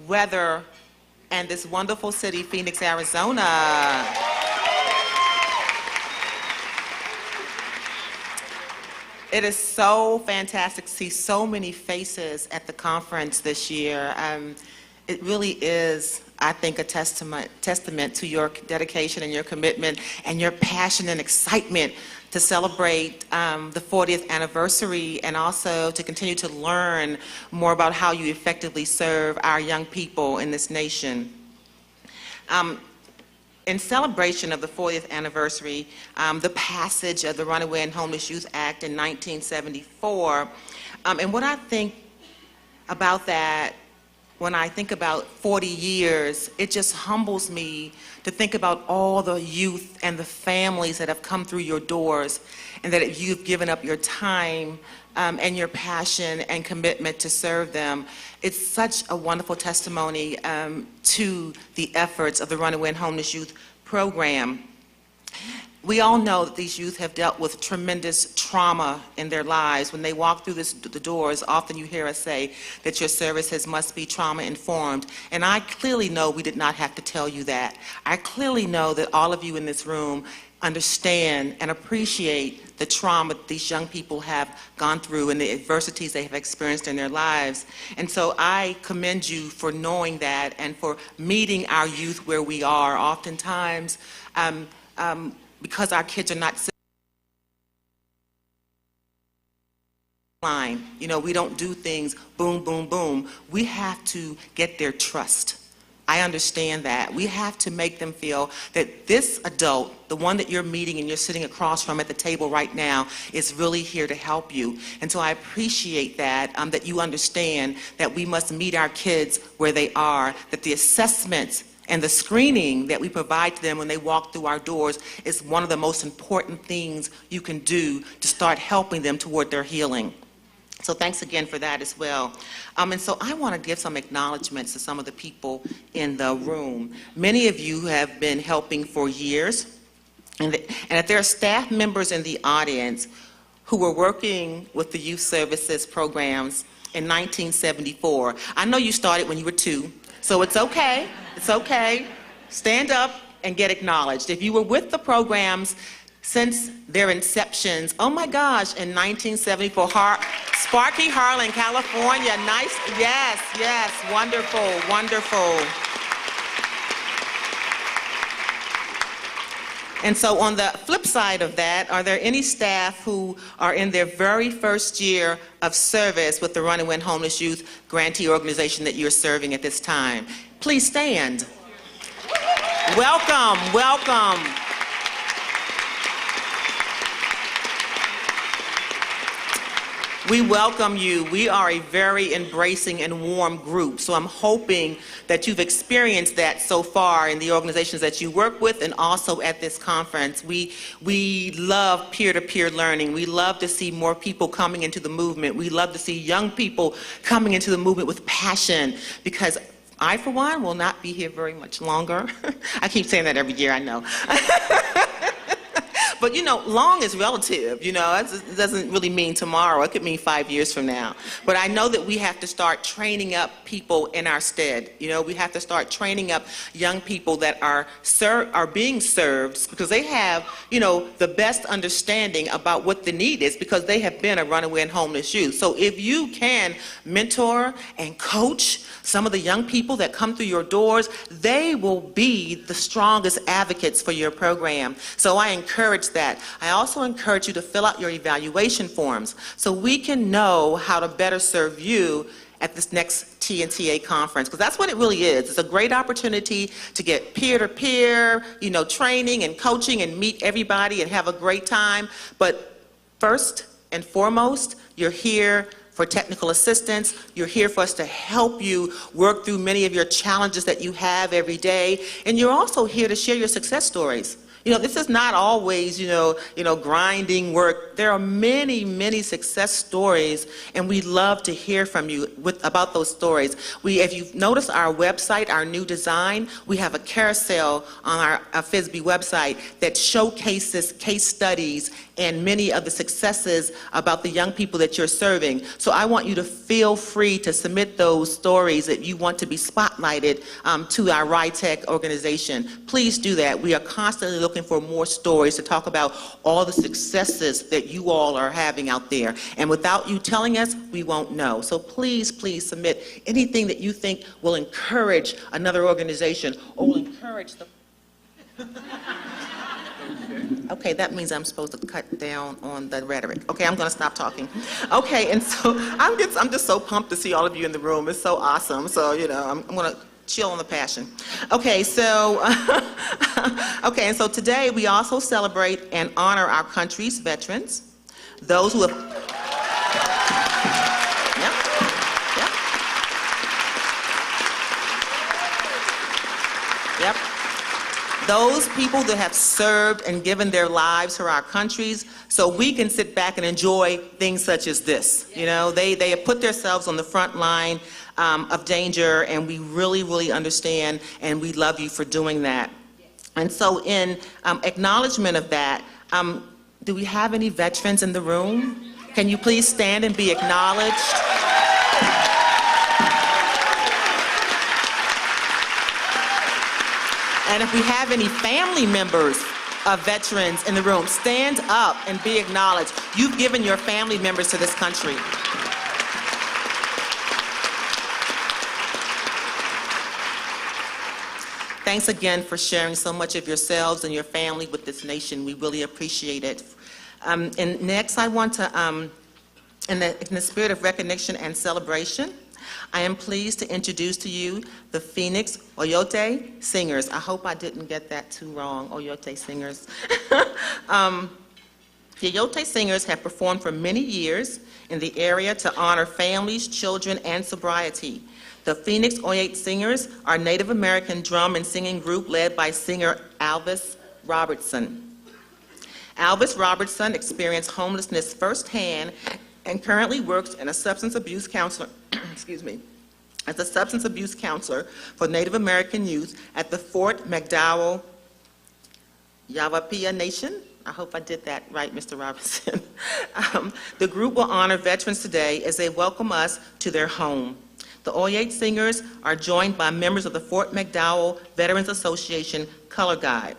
weather and this wonderful city, Phoenix, Arizona. It is so fantastic to see so many faces at the conference this year. It really is, I think, a testament to your dedication and your commitment and your passion and excitement to celebrate the 40th anniversary, and also to continue to learn more about how you effectively serve our young people in this nation. In celebration of the 40th anniversary, the passage of the Runaway and Homeless Youth Act in 1974, and what I think about that, when I think about 40 years, it just humbles me to think about all the youth and the families that have come through your doors, and that you've given up your time and your passion and commitment to serve them. It's such a wonderful testimony to the efforts of the Runaway and Homeless Youth Program. We all know that these youth have dealt with tremendous trauma in their lives. When they walk through the doors, often you hear us say that your services must be trauma informed. And I clearly know we did not have to tell you that. I clearly know that all of you in this room understand and appreciate the trauma that these young people have gone through and the adversities they have experienced in their lives. And so I commend you for knowing that and for meeting our youth where we are. Oftentimes, because our kids are not line, we don't do things boom, boom, boom. We have to get their trust. I understand that. We have to make them feel that this adult, the one that you're meeting and you're sitting across from at the table right now, is really here to help you. And so I appreciate that, that you understand that we must meet our kids where they are, that the assessments and the screening that we provide to them when they walk through our doors is one of the most important things you can do to start helping them toward their healing. So thanks again for that as well. And so I want to give some acknowledgments to some of the people in the room. Many of you have been helping for years, and if there are staff members in the audience who were working with the youth services programs in 1974, I know you started when you were 2, so it's okay. It's okay. Stand up and get acknowledged. If you were with the programs since their inceptions, oh my gosh, in 1974, Sparky Harlan, California, nice, yes, wonderful, wonderful. And so on the flip side of that, are there any staff who are in their very first year of service with the Runaway and Homeless Youth Grantee organization that you're serving at this time? Please stand. Welcome, welcome. We welcome you. We are a very embracing and warm group, so I'm hoping that you've experienced that so far in the organizations that you work with and also at this conference. We love peer-to-peer learning. We love to see more people coming into the movement. We love to see young people coming into the movement with passion, because I, for one, will not be here very much longer. I keep saying that every year, I know. But long is relative, it doesn't really mean tomorrow. It could mean 5 years from now. But I know that we have to start training up people in our stead. We have to start training up young people that are being served, because they have, the best understanding about what the need is, because they have been a runaway and homeless youth. So if you can mentor and coach some of the young people that come through your doors, they will be the strongest advocates for your program. So I encourage that. I also encourage you to fill out your evaluation forms so we can know how to better serve you at this next TNTA conference, because that's what it really is. It's a great opportunity to get peer-to-peer, training and coaching and meet everybody and have a great time. But first and foremost, you're here for technical assistance. You're here for us to help you work through many of your challenges that you have every day. And you're also here to share your success stories. This is not always, grinding work. There are many, many success stories, and we'd love to hear from you about those stories. If you've noticed our website, our new design, we have a carousel on our FISB website that showcases case studies and many of the successes about the young people that you're serving. So I want you to feel free to submit those stories that you want to be spotlighted to our RITEC organization. Please do that. We are constantly looking for more stories to talk about all the successes that you all are having out there. And without you telling us, we won't know. So please, please submit anything that you think will encourage another organization or will encourage the... Okay, that means I'm supposed to cut down on the rhetoric. Okay, I'm going to stop talking. Okay, and so I'm just so pumped to see all of you in the room. It's so awesome. So, I'm going to chill on the passion. Okay, so and so today we also celebrate and honor our country's veterans, those who have those people that have served and given their lives for our countries, so we can sit back and enjoy things such as this. They have put themselves on the front line of danger, and we really, really understand, and we love you for doing that. And so in acknowledgement of that, do we have any veterans in the room? Can you please stand and be acknowledged? And if we have any family members of veterans in the room, stand up and be acknowledged. You've given your family members to this country. Thanks again for sharing so much of yourselves and your family with this nation. We really appreciate it. And next, I want to, in the spirit of recognition and celebration, I am pleased to introduce to you the Phoenix Oyote Singers. I hope I didn't get that too wrong, Oyote Singers. The Oyote Singers have performed for many years in the area to honor families, children, and sobriety. The Phoenix Oyote Singers are a Native American drum and singing group led by singer Alvis Robertson. Alvis Robertson experienced homelessness firsthand and currently works as a substance abuse counselor, as a substance abuse counselor for Native American youth at the Fort McDowell Yavapai Nation. I hope I did that right, Mr. Robinson. The group will honor veterans today as they welcome us to their home. The Oyote Singers are joined by members of the Fort McDowell Veterans Association Color Guard.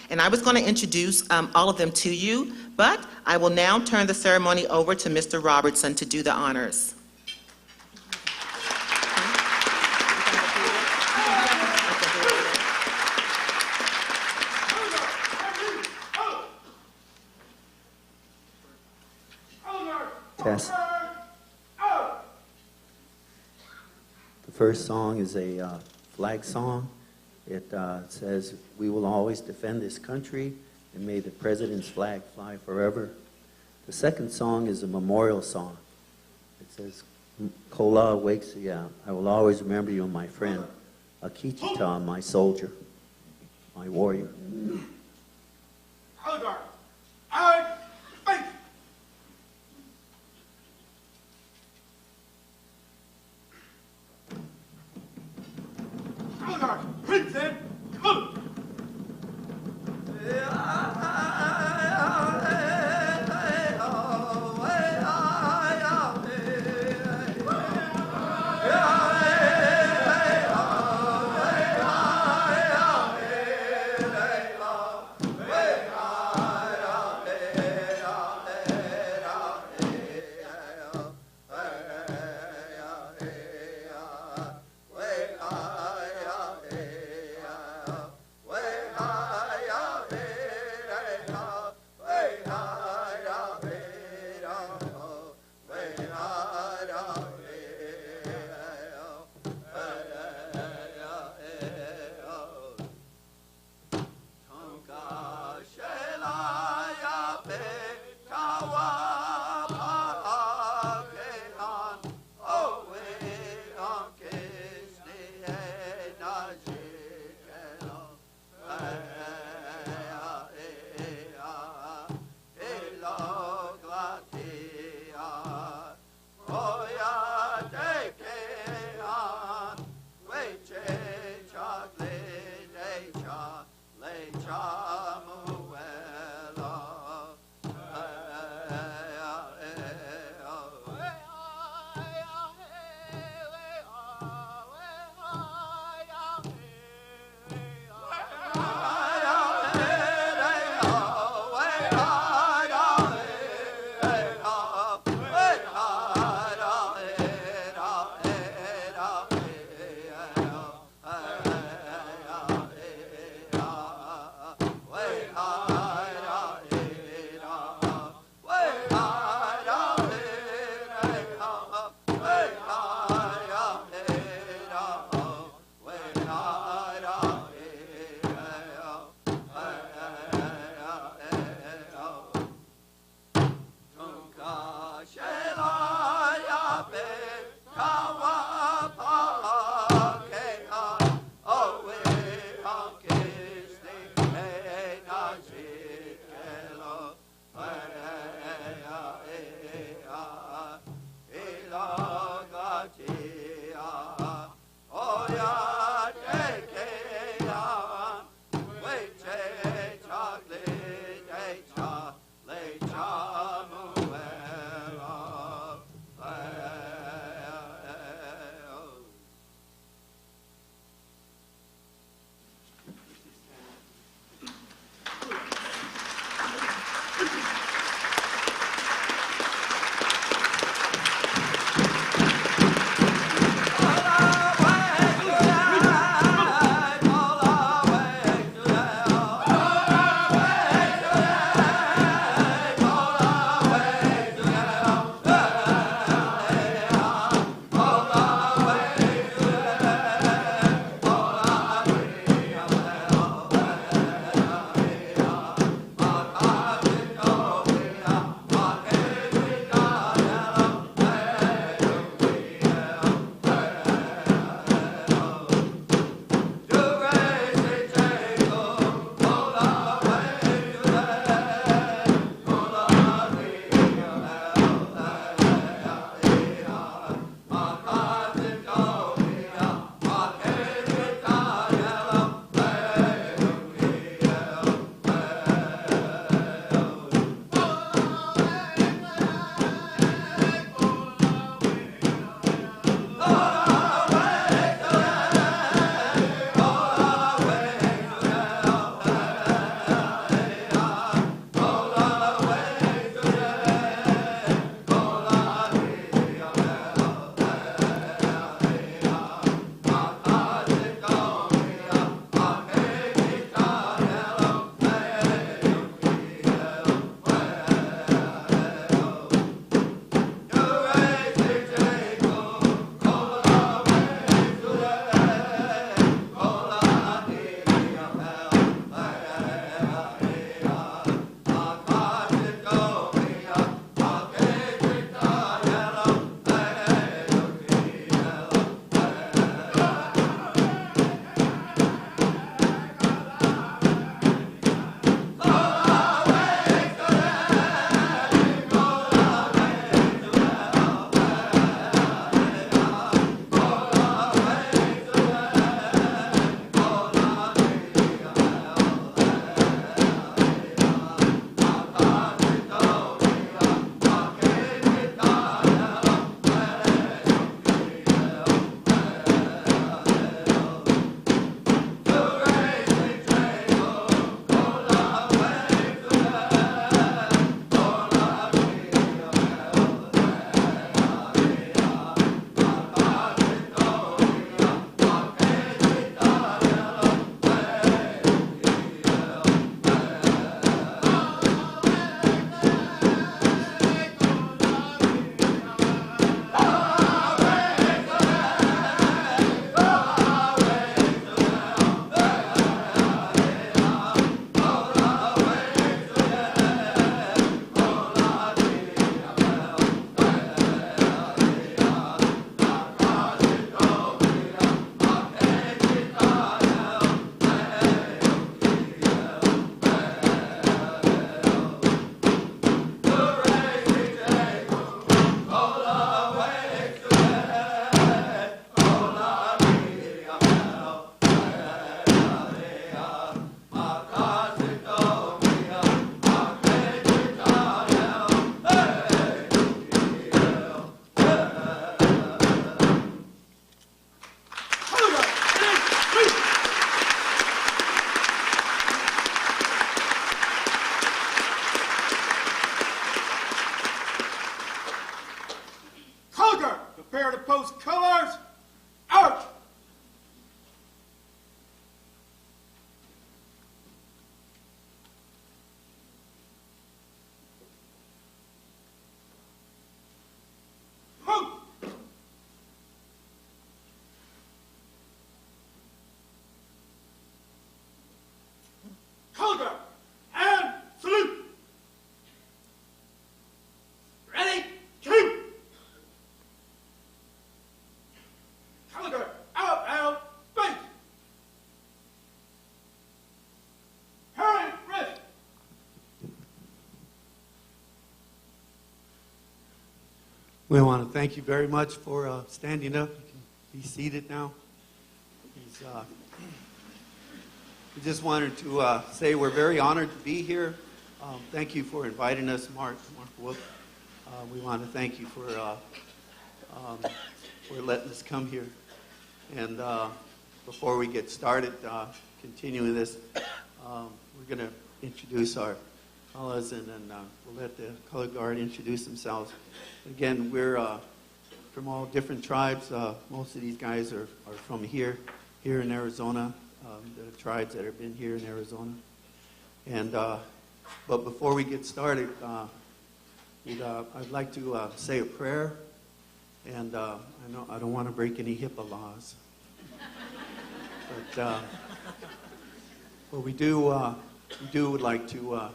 And I was going to introduce all of them to you, but I will now turn the ceremony over to Mr. Robertson to do the honors. Test. The first song is a flag song. It says, "We will always defend this country, and may the president's flag fly forever." The second song is a memorial song. It says, "Kola wakes ya. I will always remember you, my friend. Akichita, my soldier, my warrior." We want to thank you very much for standing up. You can be seated now. We just wanted to say we're very honored to be here. Thank you for inviting us, Mark Wolf. We want to thank you for letting us come here. And before we get started, continuing this, we're going to introduce our colors, and then we'll let the color guard introduce themselves. Again, we're from all different tribes. Most of these guys are from here in Arizona, the tribes that have been here in Arizona. And but before we get started, I'd like to say a prayer. And I don't want to break any HIPAA laws, but we would like to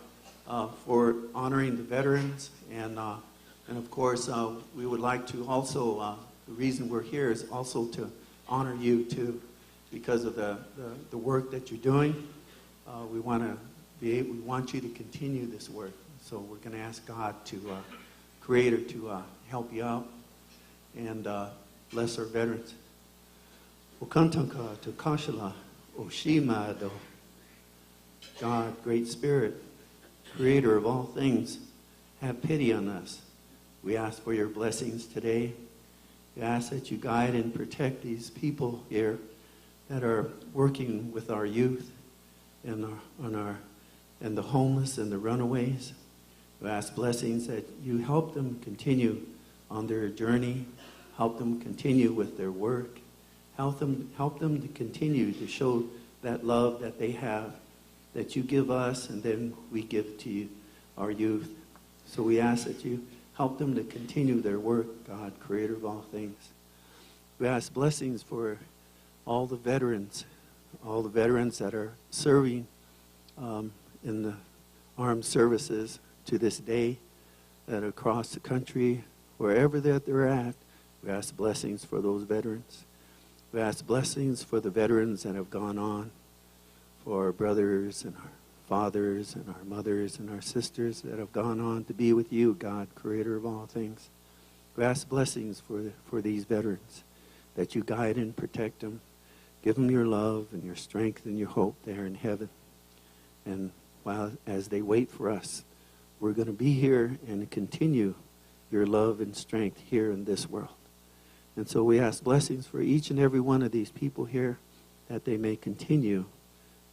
for honoring the veterans, and of course we would like to also the reason we're here is also to honor you too, because of the work that you're doing. We want you to continue this work, so we're going to ask God to Creator to help you out and bless our veterans. Okantanka to Kashala Oshimado. God, Great Spirit, Creator of all things, have pity on us. We ask for your blessings today. We ask that you guide and protect these people here that are working with our youth and the homeless and the runaways. We ask blessings that you help them continue on their journey, help them continue with their work, help them to continue to show that love that they have, that you give us, and then we give to you, our youth. So we ask that you help them to continue their work, God, Creator of all things. We ask blessings for all the veterans that are serving in the armed services to this day, that are across the country, wherever that they're at. We ask blessings for those veterans. We ask blessings for the veterans that have gone on, for our brothers and our fathers and our mothers and our sisters that have gone on to be with you, God, Creator of all things. We ask blessings for these veterans, that you guide and protect them. Give them your love and your strength and your hope there in heaven. And as they wait for us, we're going to be here and continue your love and strength here in this world. And so we ask blessings for each and every one of these people here, that they may continue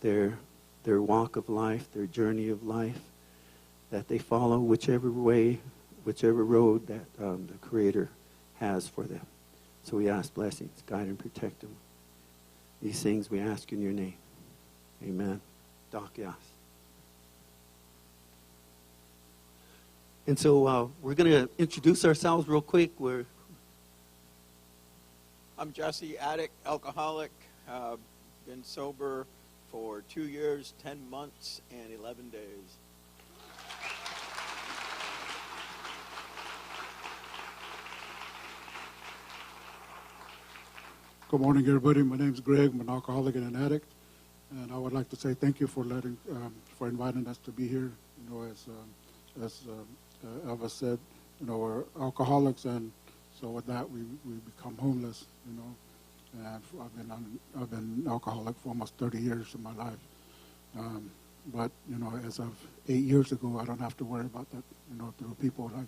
their walk of life, their journey of life, that they follow whichever way, whichever road that the Creator has for them. So we ask blessings, guide and protect them. These things we ask in your name. Amen. Dakyas. And so we're going to introduce ourselves real quick. I'm Jesse, addict, alcoholic, been sober for 2 years, 10 months, and 11 days. Good morning, everybody. My name is Greg. I'm an alcoholic and an addict, and I would like to say thank you for inviting us to be here. You know, as Elvis said, you know, we're alcoholics, and so with that we become homeless. You know, and I've been alcoholic for almost 30 years of my life. But you know, as of 8 years ago, I don't have to worry about that. You know, through people like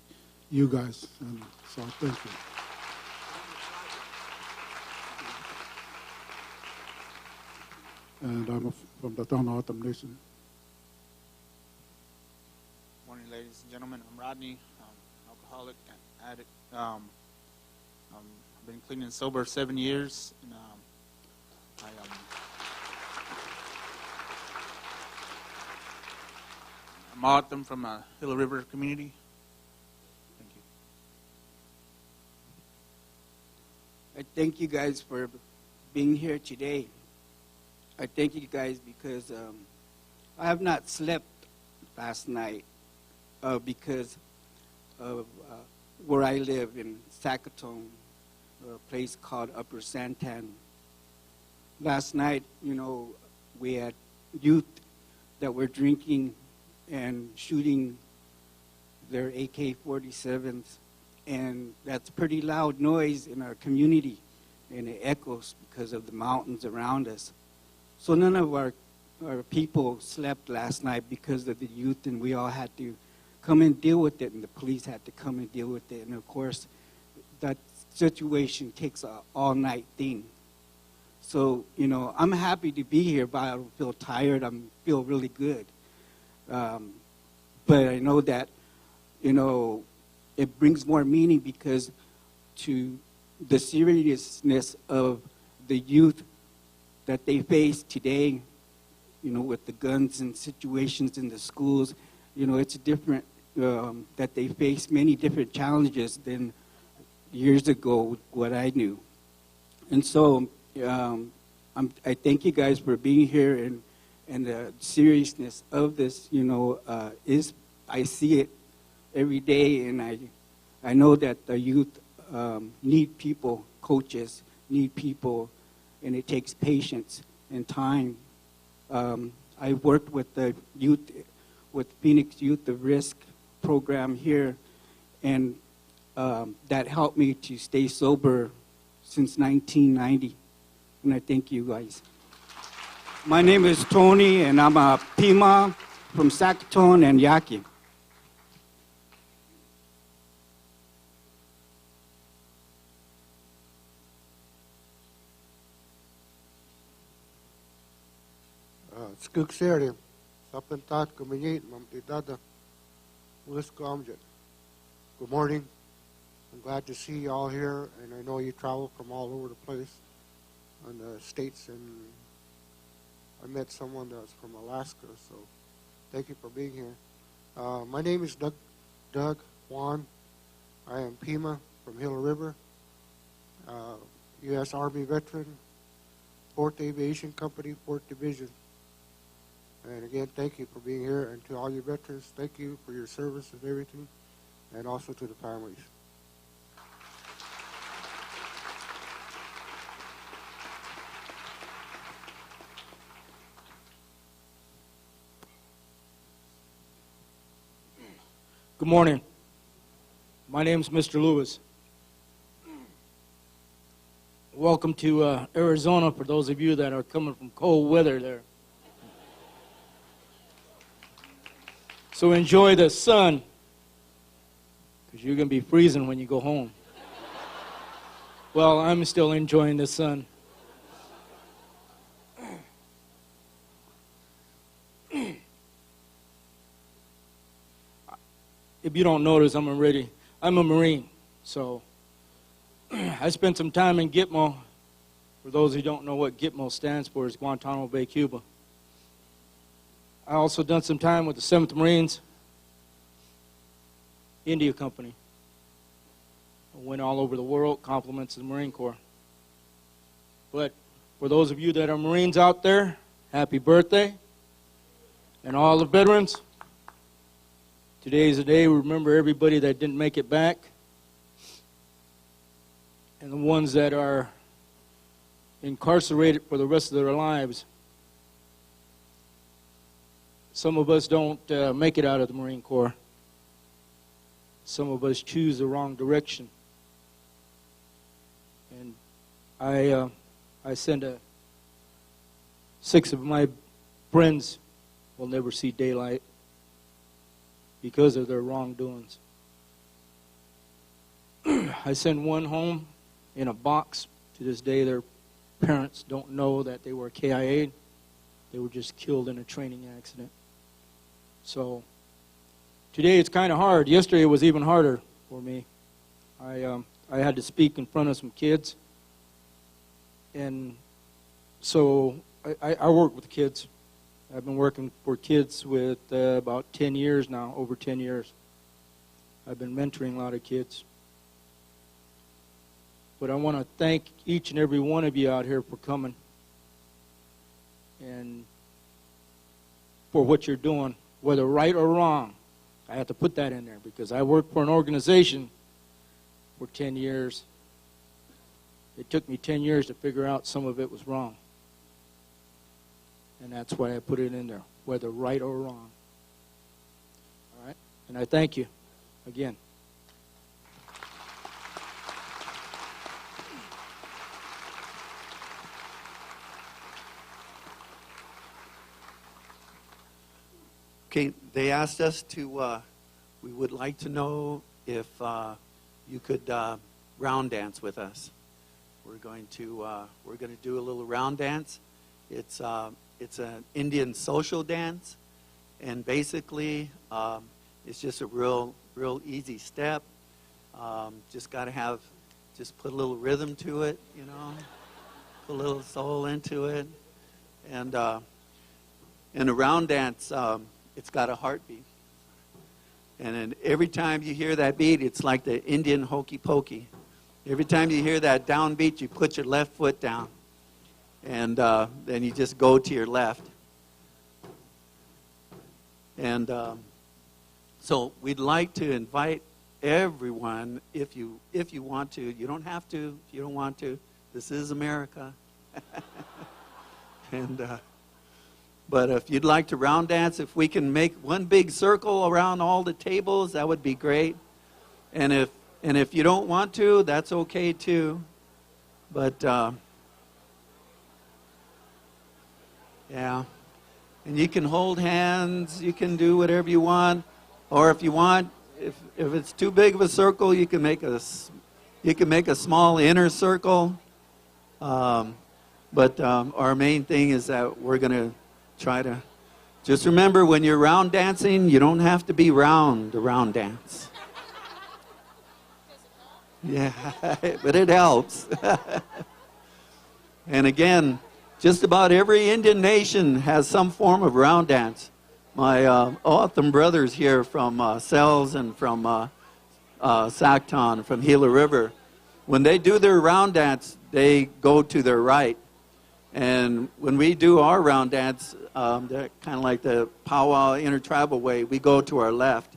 you guys, and so thank you. And I'm from the Tohono O'odham Nation. Morning, ladies and gentlemen. I'm Rodney, alcoholic and addict. I've been clean and sober 7 years. And, I'm O'odham from a Hill River community. Thank you. I thank you guys for being here today. I thank you guys because I have not slept last night because of where I live in Sackatoon, a place called Upper Santan. Last night, you know, we had youth that were drinking and shooting their AK-47s and that's pretty loud noise in our community, and it echoes because of the mountains around us. So none of our people slept last night because of the youth, and we all had to come and deal with it, and the police had to come and deal with it. And of course, that situation takes an all-night thing. So, you know, I'm happy to be here, but I don't feel tired. I feel really good. But I know that, you know, it brings more meaning because to the seriousness of the youth that they face today, you know, with the guns and situations in the schools, you know, it's different, that they face many different challenges than years ago, what I knew. And so I thank you guys for being here, and the seriousness of this, you know, I see it every day, and I know that the youth need people, coaches need people, and it takes patience and time. I worked with the youth, with Phoenix Youth of Risk program here, and that helped me to stay sober since 1990, and I thank you guys. My name is Tony, and I'm a Pima from Sacaton and Yaqui. Skuk Seri, Sapentat Kuminit, Mamtidada, Uliskamjet. Good morning. I'm glad to see you all here, and I know you travel from all over the place in the States, and I met someone that's from Alaska, so thank you for being here. My name is Doug Juan. I am Pima from Gila River, U.S. Army veteran, 4th Aviation Company, 4th Division. And again, thank you for being here, and to all your veterans, thank you for your service and everything, and also to the families. Good morning. My name's Mr. Lewis. Welcome to Arizona for those of you that are coming from cold weather there. So enjoy the sun, because you're going to be freezing when you go home. Well, I'm still enjoying the sun. If you don't notice, I'm a Marine, so I spent some time in Gitmo. For those who don't know what Gitmo stands for, it's Guantanamo Bay, Cuba. I also done some time with the 7th Marines, India Company. I went all over the world, compliments of the Marine Corps. But for those of you that are Marines out there, happy birthday. And all the veterans, today is the day we remember everybody that didn't make it back, and the ones that are incarcerated for the rest of their lives. Some of us don't make it out of the Marine Corps. Some of us choose the wrong direction. And I send 6 of my friends will never see daylight because of their wrongdoings. I send one home in a box. To this day, their parents don't know that they were KIA'd. They were just killed in a training accident. So today it's kind of hard. Yesterday it was even harder for me. I had to speak in front of some kids. And so I work with kids. I've been working for kids with about 10 years now, over 10 years. I've been mentoring a lot of kids. But I want to thank each and every one of you out here for coming and for what you're doing, whether right or wrong. I have to put that in there because I worked for an organization for 10 years. It took me 10 years to figure out some of it was wrong. And that's why I put it in there, whether right or wrong. All right? And I thank you again. Okay, they asked us to, we would like to know if you could round dance with us. We're going to do a little round dance. It's an Indian social dance, and basically it's just a real easy step. Just got to just put a little rhythm to it, you know, put a little soul into it, and in a round dance, it's got a heartbeat. And then every time you hear that beat, it's like the Indian hokey pokey. Every time you hear that downbeat, you put your left foot down. And then you just go to your left. And so we'd like to invite everyone, if you want to. You don't have to if you don't want to. This is America. And but if you'd like to round dance, if we can make one big circle around all the tables, that would be great. And if you don't want to, that's okay too. But yeah, and you can hold hands. You can do whatever you want, or if you want, if it's too big of a circle, you can make a small inner circle. But our main thing is that we're going to try to just remember, when you're round dancing, you don't have to be round to round dance. Yeah, but it helps. And again, just about every Indian nation has some form of round dance. My Otham brothers here from Sells and from Sackton, from Gila River, when they do their round dance, they go to their right. And when we do our round dance, kind of like the Powell intertribal way, we go to our left.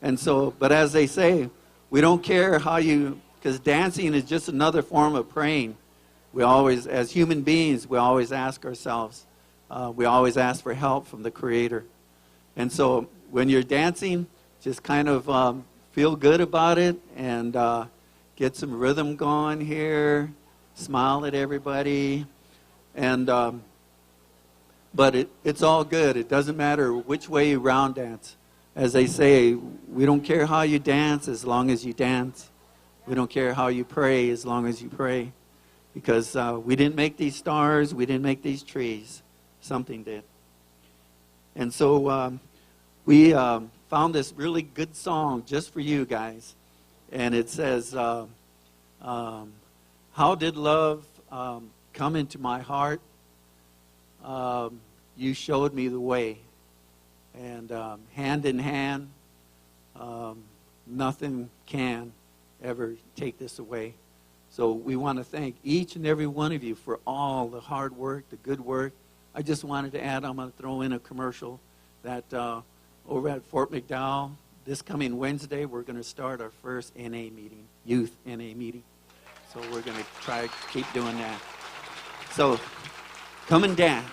And so, but as they say, we don't care how you, because dancing is just another form of praying. We always, as human beings, we always ask ourselves, we always ask for help from the Creator. And so when you're dancing, just kind of feel good about it and get some rhythm going here, smile at everybody. And but it's all good. It doesn't matter which way you round dance. As they say, we don't care how you dance as long as you dance. We don't care how you pray as long as you pray. Because we didn't make these stars, we didn't make these trees. Something did. And so we found this really good song just for you guys. And it says, how did love come into my heart? You showed me the way. And hand in hand, nothing can ever take this away. So we want to thank each and every one of you for all the hard work, the good work. I just wanted to add, I'm going to throw in a commercial that over at Fort McDowell, this coming Wednesday, we're going to start our first NA meeting, youth NA meeting. So we're going to try to keep doing that. So come and dance.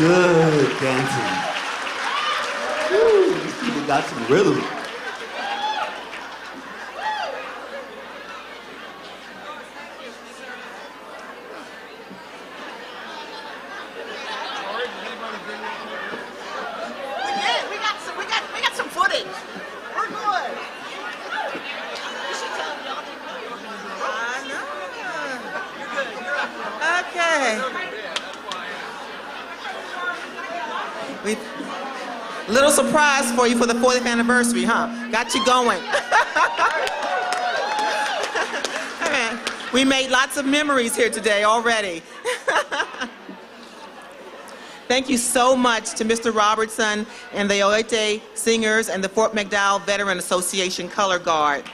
good dancing. Woo, these people got some rhythm. We got some footage. We're good. You should tell them y'all didn't know. I know. You're good. You're up. Okay. Little surprise for you for the 40th anniversary, huh? Got you going. Okay. We made lots of memories here today already. Thank you so much to Mr. Robertson and the Oete Singers and the Fort McDowell Veteran Association Color Guard.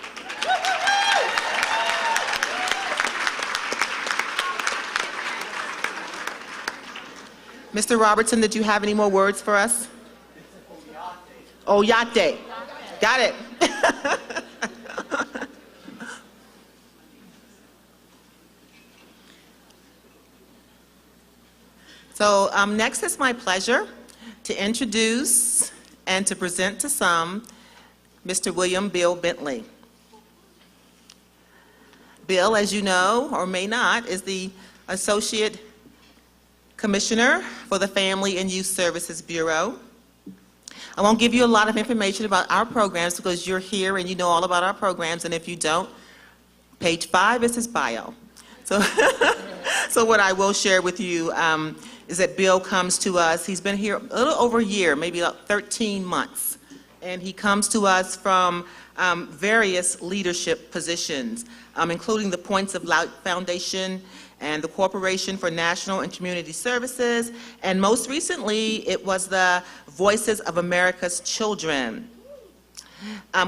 Mr. Robertson, did you have any more words for us? Oyate. Got it. So next, it's my pleasure to introduce and to present to some Mr. William Bill Bentley. Bill, as you know or may not, is the Associate Commissioner for the Family and Youth Services Bureau. I won't give you a lot of information about our programs because you're here and you know all about our programs, and if you don't, page 5 is his bio. So, so what I will share with you is that Bill comes to us. He's been here a little over a year, maybe about 13 months. And he comes to us from various leadership positions, including the Points of Light Foundation and the Corporation for National and Community Services. And most recently, it was the Voices of America's Children,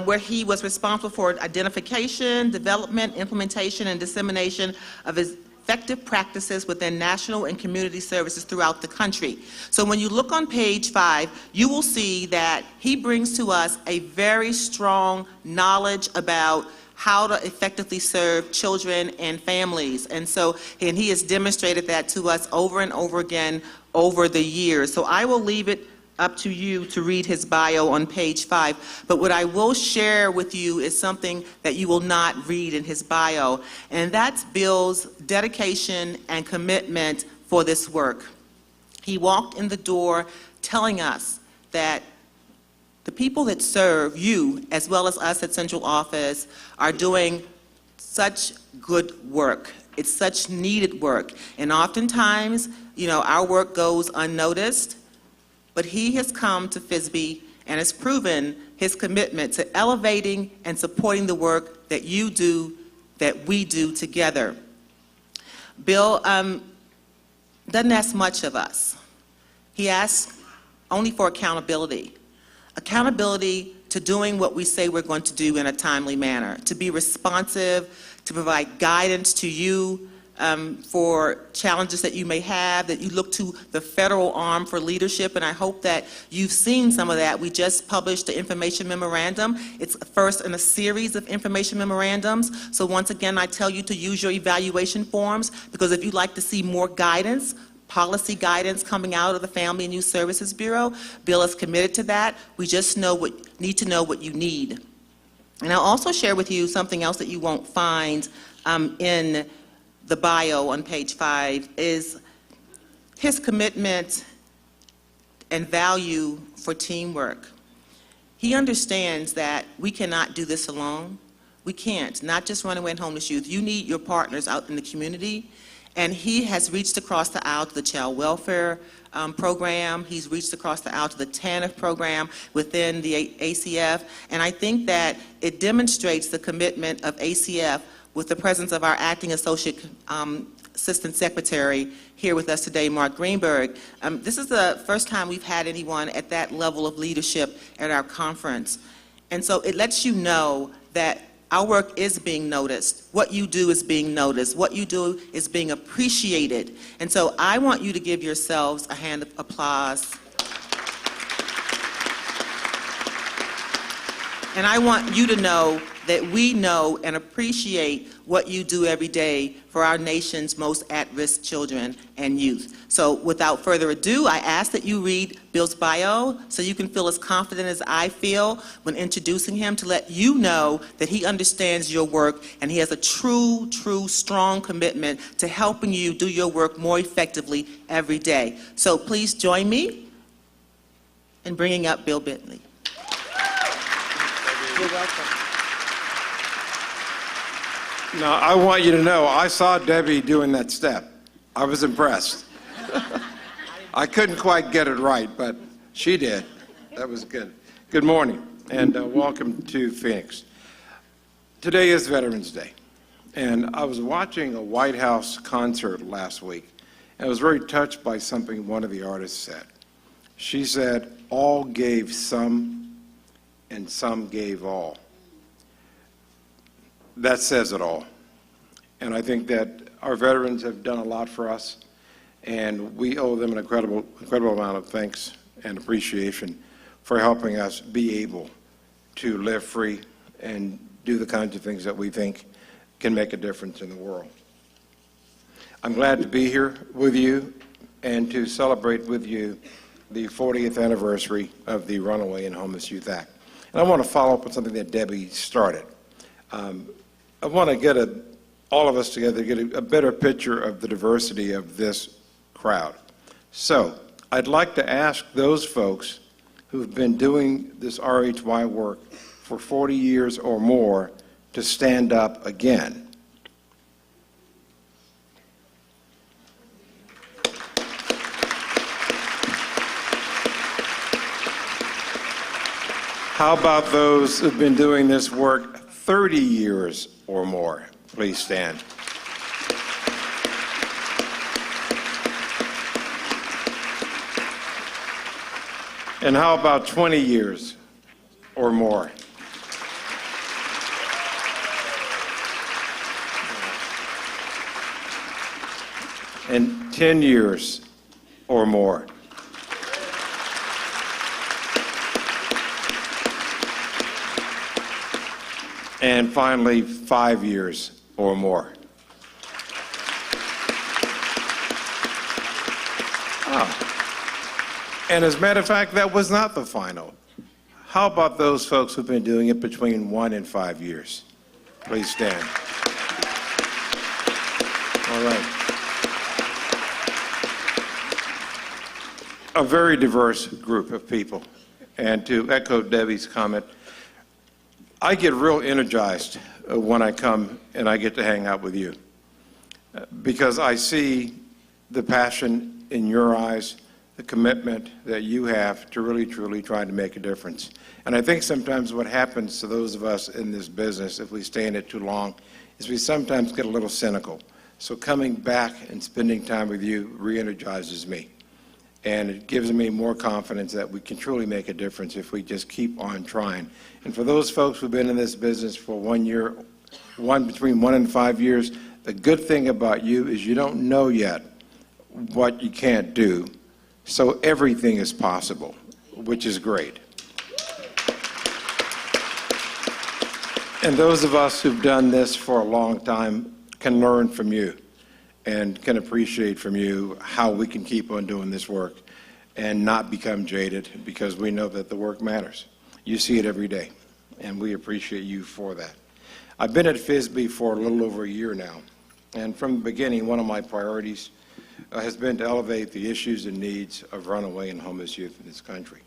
where he was responsible for identification, development, implementation, and dissemination of his effective practices within national and community services throughout the country. So when you look on page 5, you will see that he brings to us a very strong knowledge about how to effectively serve children and families. And he has demonstrated that to us over and over again over the years. So I will leave it up to you to read his bio on page 5. But what I will share with you is something that you will not read in his bio, and that's Bill's dedication and commitment for this work. He walked in the door telling us that the people that serve you, as well as us at Central Office, are doing such good work. It's such needed work. And oftentimes, our work goes unnoticed. But he has come to FISB and has proven his commitment to elevating and supporting the work that you do, that we do together. Bill doesn't ask much of us. He asks only for accountability. Accountability to doing what we say we're going to do in a timely manner, to be responsive, to provide guidance to you, for challenges that you may have, that you look to the federal arm for leadership, and I hope that you've seen some of that. We just published the information memorandum. It's first in a series of information memorandums. So once again, I tell you to use your evaluation forms, because if you'd like to see more guidance, policy guidance coming out of the Family and Youth Services Bureau, Bill is committed to that. We just need to know what you need. And I'll also share with you something else that you won't find in the bio on page 5 is his commitment and value for teamwork. He understands that we cannot do this alone. We can't, not just runaway and homeless youth. You need your partners out in the community. And he has reached across the aisle to the child welfare program. He's reached across the aisle to the TANF program within the ACF. And I think that it demonstrates the commitment of ACF with the presence of our acting associate assistant secretary here with us today, Mark Greenberg. This is the first time we've had anyone at that level of leadership at our conference. And so it lets you know that our work is being noticed. What you do is being noticed. What you do is being appreciated. And so I want you to give yourselves a hand of applause. And I want you to know that we know and appreciate what you do every day for our nation's most at-risk children and youth. So without further ado, I ask that you read Bill's bio so you can feel as confident as I feel when introducing him, to let you know that he understands your work and he has a true, strong commitment to helping you do your work more effectively every day. So please join me in bringing up Bill Bentley. You're welcome. Now, I want you to know, I saw Debbie doing that step. I was impressed. I couldn't quite get it right, but she did. That was good. Good morning, and welcome to Phoenix. Today is Veterans Day, and I was watching a White House concert last week, and I was very touched by something one of the artists said. She said, "All gave some, and some gave all." That says it all. And I think that our veterans have done a lot for us, and we owe them an incredible amount of thanks and appreciation for helping us be able to live free and do the kinds of things that we think can make a difference in the world. I'm glad to be here with you and to celebrate with you the 40th anniversary of the Runaway and Homeless Youth Act. And I want to follow up on something that Debbie started. I want to get all of us together to get a better picture of the diversity of this crowd. So I'd like to ask those folks who've been doing this RHY work for 40 years or more to stand up again. How about those who've been doing this work 30 years or more? Please stand. And how about 20 years or more? And 10 years or more? And finally, 5 years or more. And as a matter of fact, that was not the final. How about those folks who've been doing it between 1 and 5 years? Please stand. All right. A very diverse group of people. And to echo Debbie's comment, I get real energized when I come and I get to hang out with you, because I see the passion in your eyes, the commitment that you have to really, truly try to make a difference. And I think sometimes what happens to those of us in this business, if we stay in it too long, is we sometimes get a little cynical. So coming back and spending time with you re-energizes me. And it gives me more confidence that we can truly make a difference if we just keep on trying. And for those folks who've been in this business for 1 year, between 1 and 5 years, the good thing about you is you don't know yet what you can't do. So everything is possible, which is great. And those of us who've done this for a long time can learn from you and can appreciate from you how we can keep on doing this work and not become jaded, because we know that the work matters. You see it every day, and we appreciate you for that. I've been at FISB for a little over a year now, and from the beginning, one of my priorities has been to elevate the issues and needs of runaway and homeless youth in this country.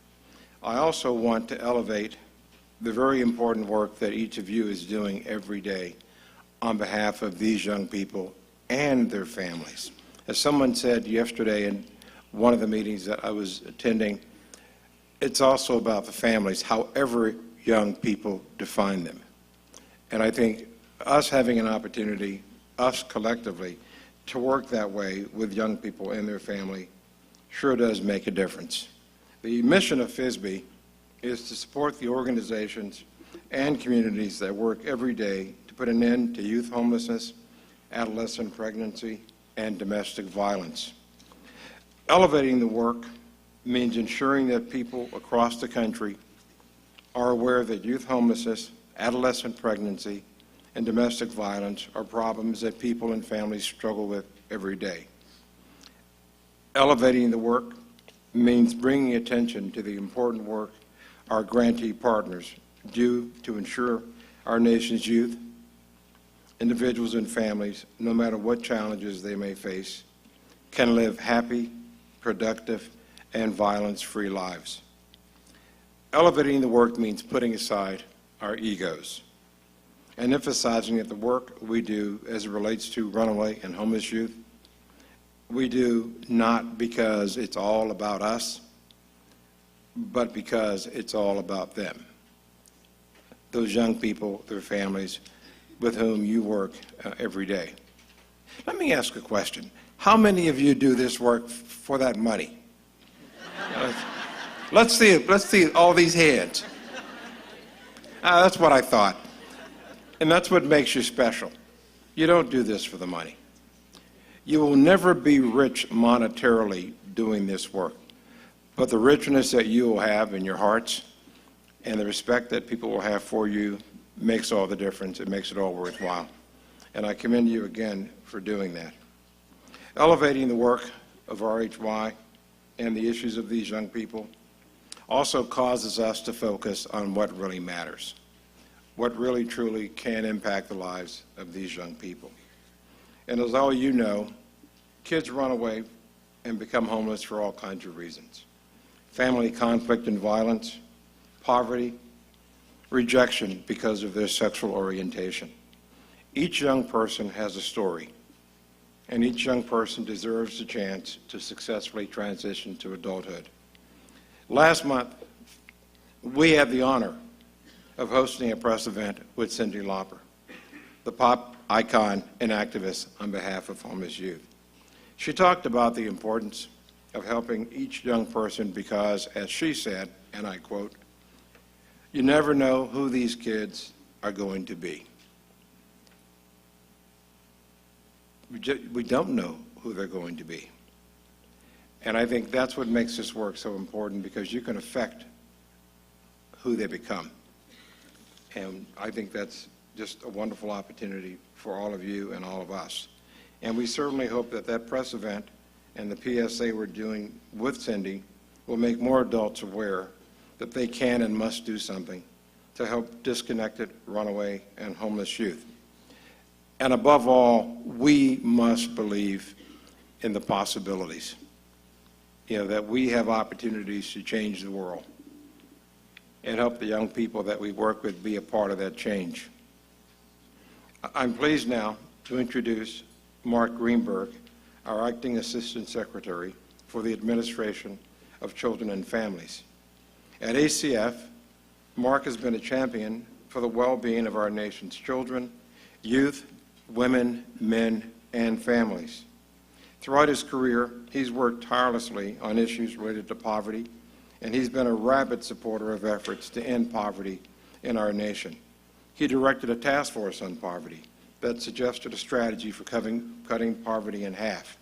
I also want to elevate the very important work that each of you is doing every day on behalf of these young people and their families. As someone said yesterday in one of the meetings that I was attending, it's also about the families, however young people define them. And I think us having an opportunity, us collectively, to work that way with young people and their family sure does make a difference. The mission of FISB is to support the organizations and communities that work every day to put an end to youth homelessness, adolescent pregnancy, and domestic violence. Elevating the work means ensuring that people across the country are aware that youth homelessness, adolescent pregnancy, and domestic violence are problems that people and families struggle with every day. Elevating the work means bringing attention to the important work our grantee partners do to ensure our nation's youth, individuals and families, no matter what challenges they may face, can live happy, productive, and violence-free lives. Elevating the work means putting aside our egos and emphasizing that the work we do as it relates to runaway and homeless youth, we do not because it's all about us, but because it's all about them. Those young people, their families, with whom you work every day. Let me ask a question. How many of you do this work for that money? Let's see all these hands. That's what I thought. And that's what makes you special. You don't do this for the money. You will never be rich monetarily doing this work, but the richness that you will have in your hearts and the respect that people will have for you makes all the difference. It makes it all worthwhile. And I commend you again for doing that. Elevating the work of RHY and the issues of these young people also causes us to focus on what really matters, what really truly can impact the lives of these young people. And as all you know, kids run away and become homeless for all kinds of reasons. Family conflict and violence, poverty, rejection because of their sexual orientation. Each young person has a story, and each young person deserves a chance to successfully transition to adulthood. Last month, we had the honor of hosting a press event with Cyndi Lauper, the pop icon and activist on behalf of homeless youth. She talked about the importance of helping each young person because, as she said, and I quote, "You never know who these kids are going to be." We don't know who they're going to be. And I think that's what makes this work so important, because you can affect who they become. And I think that's just a wonderful opportunity for all of you and all of us. And we certainly hope that that press event and the PSA we're doing with Cyndi will make more adults aware that they can and must do something to help disconnected, runaway, and homeless youth. And above all, we must believe in the possibilities. That we have opportunities to change the world and help the young people that we work with be a part of that change. I'm pleased now to introduce Mark Greenberg, our Acting Assistant Secretary for the Administration of Children and Families. At ACF, Mark has been a champion for the well-being of our nation's children, youth, women, men, and families. Throughout his career, he's worked tirelessly on issues related to poverty, and he's been a rabid supporter of efforts to end poverty in our nation. He directed a task force on poverty that suggested a strategy for cutting poverty in half.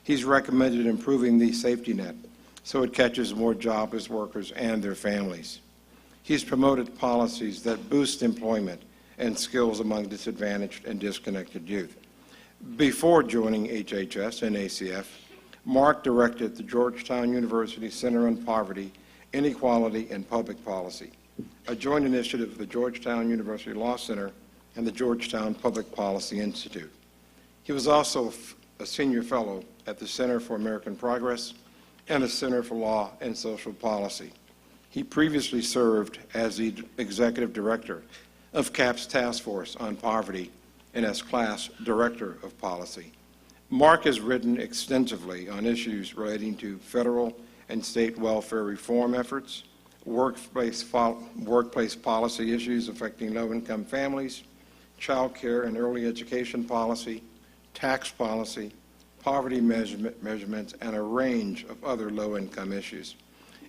He's recommended improving the safety net so it catches more jobless workers and their families. He's promoted policies that boost employment and skills among disadvantaged and disconnected youth. Before joining HHS and ACF, Mark directed the Georgetown University Center on Poverty, Inequality, and Public Policy, a joint initiative of the Georgetown University Law Center and the Georgetown Public Policy Institute. He was also a senior fellow at the Center for American Progress and the Center for Law and Social Policy. He previously served as the executive director of CAP's Task Force on Poverty and as class director of policy. Mark has written extensively on issues relating to federal and state welfare reform efforts, workplace policy issues affecting low-income families, child care and early education policy, tax policy, poverty measurements, and a range of other low-income issues.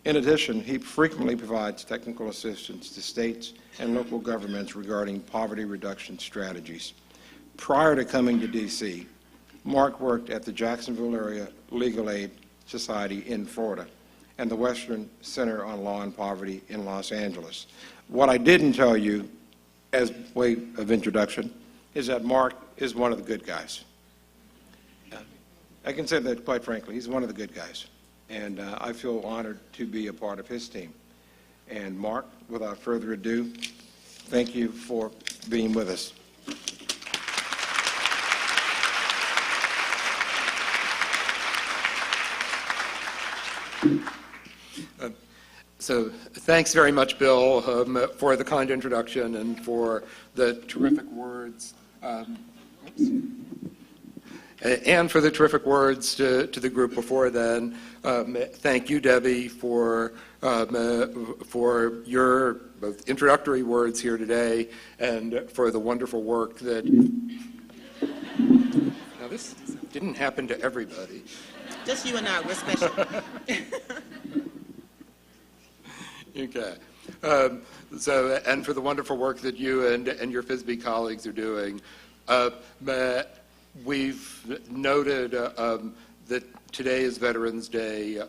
In addition, he frequently provides technical assistance to states and local governments regarding poverty reduction strategies. Prior to coming to D.C., Mark worked at the Jacksonville Area Legal Aid Society in Florida and the Western Center on Law and Poverty in Los Angeles. What I didn't tell you, as way of introduction, is that Mark is one of the good guys. I can say that quite frankly. He's one of the good guys, and I feel honored to be a part of his team. And Mark, without further ado, thank you for being with us. So thanks very much, Bill, for the kind introduction and for the terrific words. And for the terrific words to the group before then. Thank you, Debbie, for your both introductory words here today and for the wonderful work that... Now, this didn't happen to everybody. Just you and I, we're special. Okay. And for the wonderful work that you and your FISB colleagues are doing. We've noted that today is Veterans Day.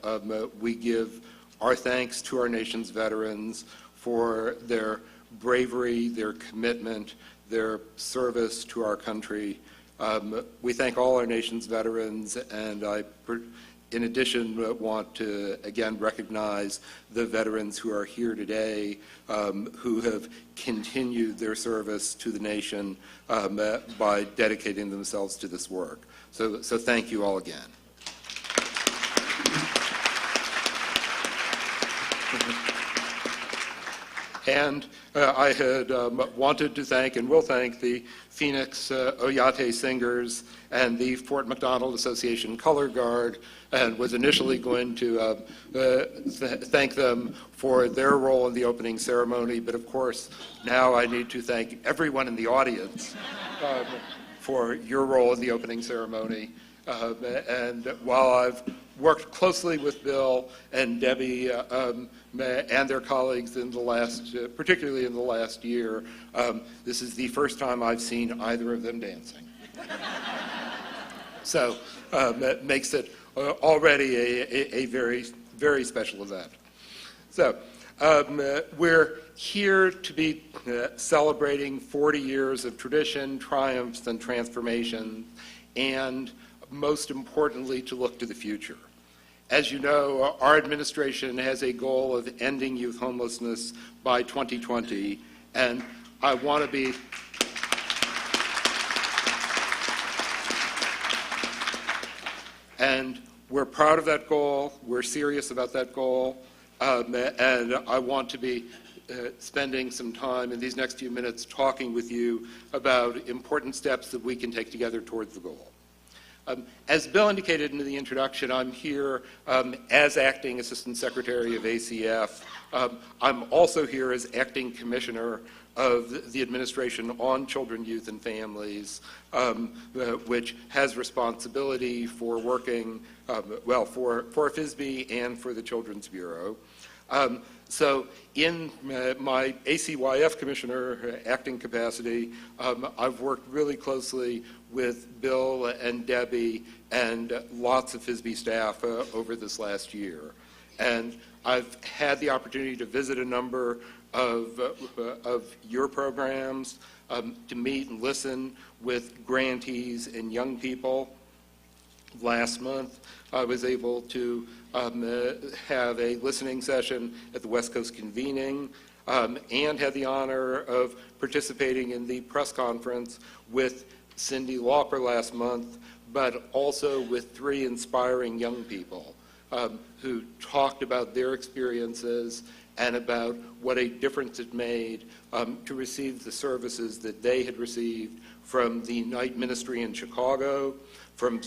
We give our thanks to our nation's veterans for their bravery, their commitment, their service to our country. We thank all our nation's veterans, and in addition, want to again recognize the veterans who are here today, who have continued their service to the nation by dedicating themselves to this work. So thank you all again. And I had wanted to thank and will thank the Phoenix Oyate Singers and the Fort McDonald Association Color Guard, and was initially going to thank them for their role in the opening ceremony, but of course now I need to thank everyone in the audience for your role in the opening ceremony. And while I've worked closely with Bill and Debbie and their colleagues in the last, particularly in the last year, this is the first time I've seen either of them dancing. So it makes it already a very, very special event. So we're here to be celebrating 40 years of tradition, triumphs, and transformation, and most importantly, to look to the future. As you know, our administration has a goal of ending youth homelessness by 2020, and I want to be and we're proud of that goal, we're serious about that goal, and I want to be spending some time in these next few minutes talking with you about important steps that we can take together towards the goal. As Bill indicated in the introduction, I'm here as Acting Assistant Secretary of ACF. I'm also here as Acting Commissioner of the Administration on Children, Youth, and Families, which has responsibility for working, for FISB and for the Children's Bureau. So in my ACYF Commissioner acting capacity, I've worked really closely with Bill and Debbie and lots of FISB staff over this last year. And I've had the opportunity to visit a number of your programs, to meet and listen with grantees and young people. Last month, I was able to have a listening session at the West Coast Convening, and had the honor of participating in the press conference with Cindy Lauper last month, but also with 3 inspiring young people who talked about their experiences and about what a difference it made to receive the services that they had received from the Night Ministry in Chicago, from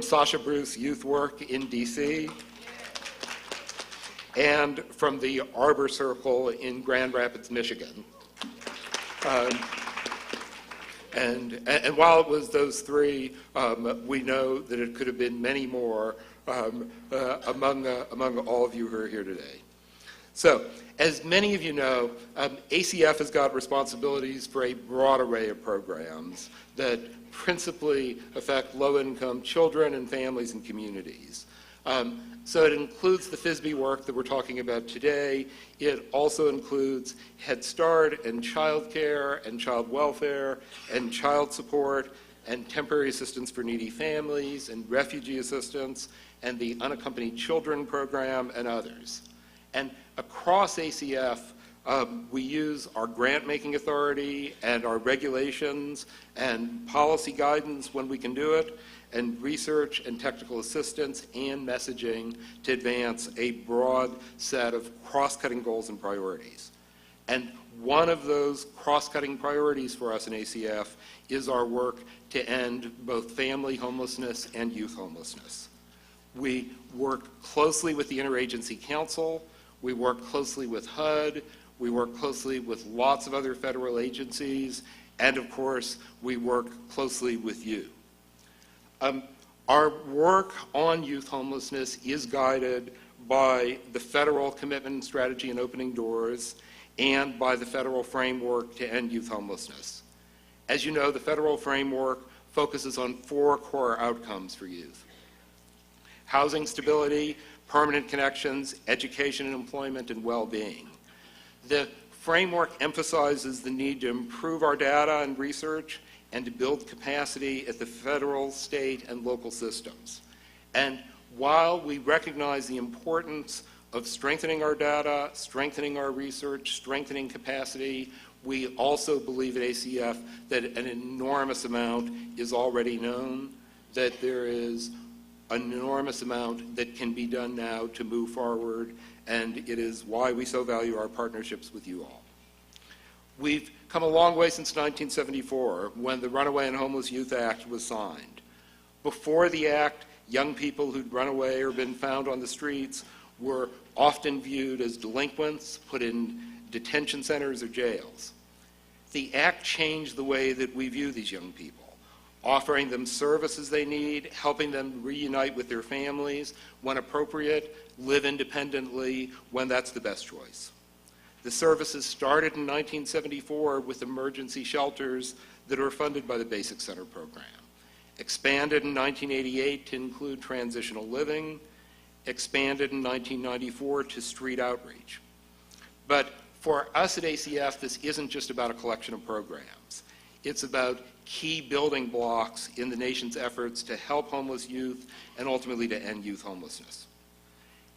Sasha Bruce Youth Work in D.C., and from the Arbor Circle in Grand Rapids, Michigan. And while it was those 3, we know that it could have been many more among all of you who are here today. So, As many of you know, ACF has got responsibilities for a broad array of programs that principally affect low-income children and families and communities. So it includes the FISBE work that we're talking about today. It also includes Head Start and child care and child welfare and child support and temporary assistance for needy families and refugee assistance and the Unaccompanied Children program and others. And across ACF, we use our grant-making authority and our regulations and policy guidance when we can do it, and research and technical assistance and messaging to advance a broad set of cross-cutting goals and priorities. And one of those cross-cutting priorities for us in ACF is our work to end both family homelessness and youth homelessness. We work closely with the Interagency Council, we work closely with HUD, we work closely with lots of other federal agencies, and of course, we work closely with you. Our work on youth homelessness is guided by the federal commitment and strategy in opening doors and by the federal framework to end youth homelessness. As you know, the federal framework focuses on 4 core outcomes for youth: housing stability, permanent connections, education and employment, and well-being. The framework emphasizes the need to improve our data and research and to build capacity at the federal, state, and local systems. And while we recognize the importance of strengthening our data, strengthening our research, strengthening capacity, we also believe at ACF that an enormous amount is already known, that there is an enormous amount that can be done now to move forward, and it is why we so value our partnerships with you all. We've come a long way since 1974, when the Runaway and Homeless Youth Act was signed. Before the act, young people who'd run away or been found on the streets were often viewed as delinquents, put in detention centers or jails. The act changed the way that we view these young people, offering them services they need, helping them reunite with their families when appropriate, live independently when that's the best choice. The services started in 1974 with emergency shelters that are funded by the Basic Center program, expanded in 1988 to include transitional living, expanded in 1994 to street outreach. But for us at ACF, this isn't just about a collection of programs. It's about key building blocks in the nation's efforts to help homeless youth and ultimately to end youth homelessness.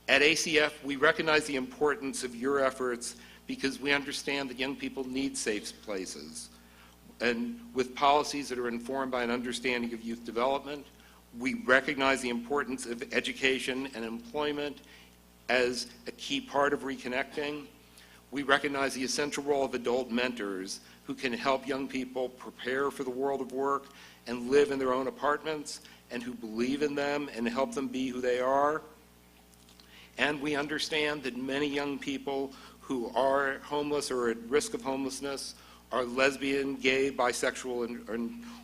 At ACF, we recognize the importance of your efforts because we understand that young people need safe places. And with policies that are informed by an understanding of youth development, we recognize the importance of education and employment as a key part of reconnecting. We recognize the essential role of adult mentors who can help young people prepare for the world of work and live in their own apartments, and who believe in them and help them be who they are. And we understand that many young people who are homeless or at risk of homelessness are lesbian, gay, bisexual,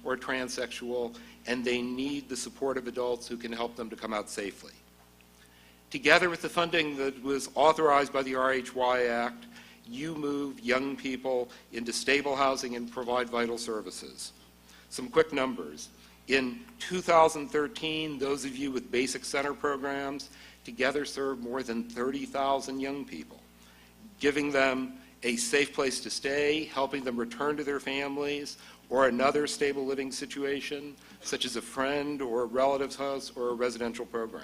or transsexual, and they need the support of adults who can help them to come out safely. Together with the funding that was authorized by the RHY Act, you move young people into stable housing and provide vital services. Some quick numbers. In 2013, those of you with Basic Center programs together served more than 30,000 young people, giving them a safe place to stay, helping them return to their families, or another stable living situation, such as a friend or a relative's house or a residential program.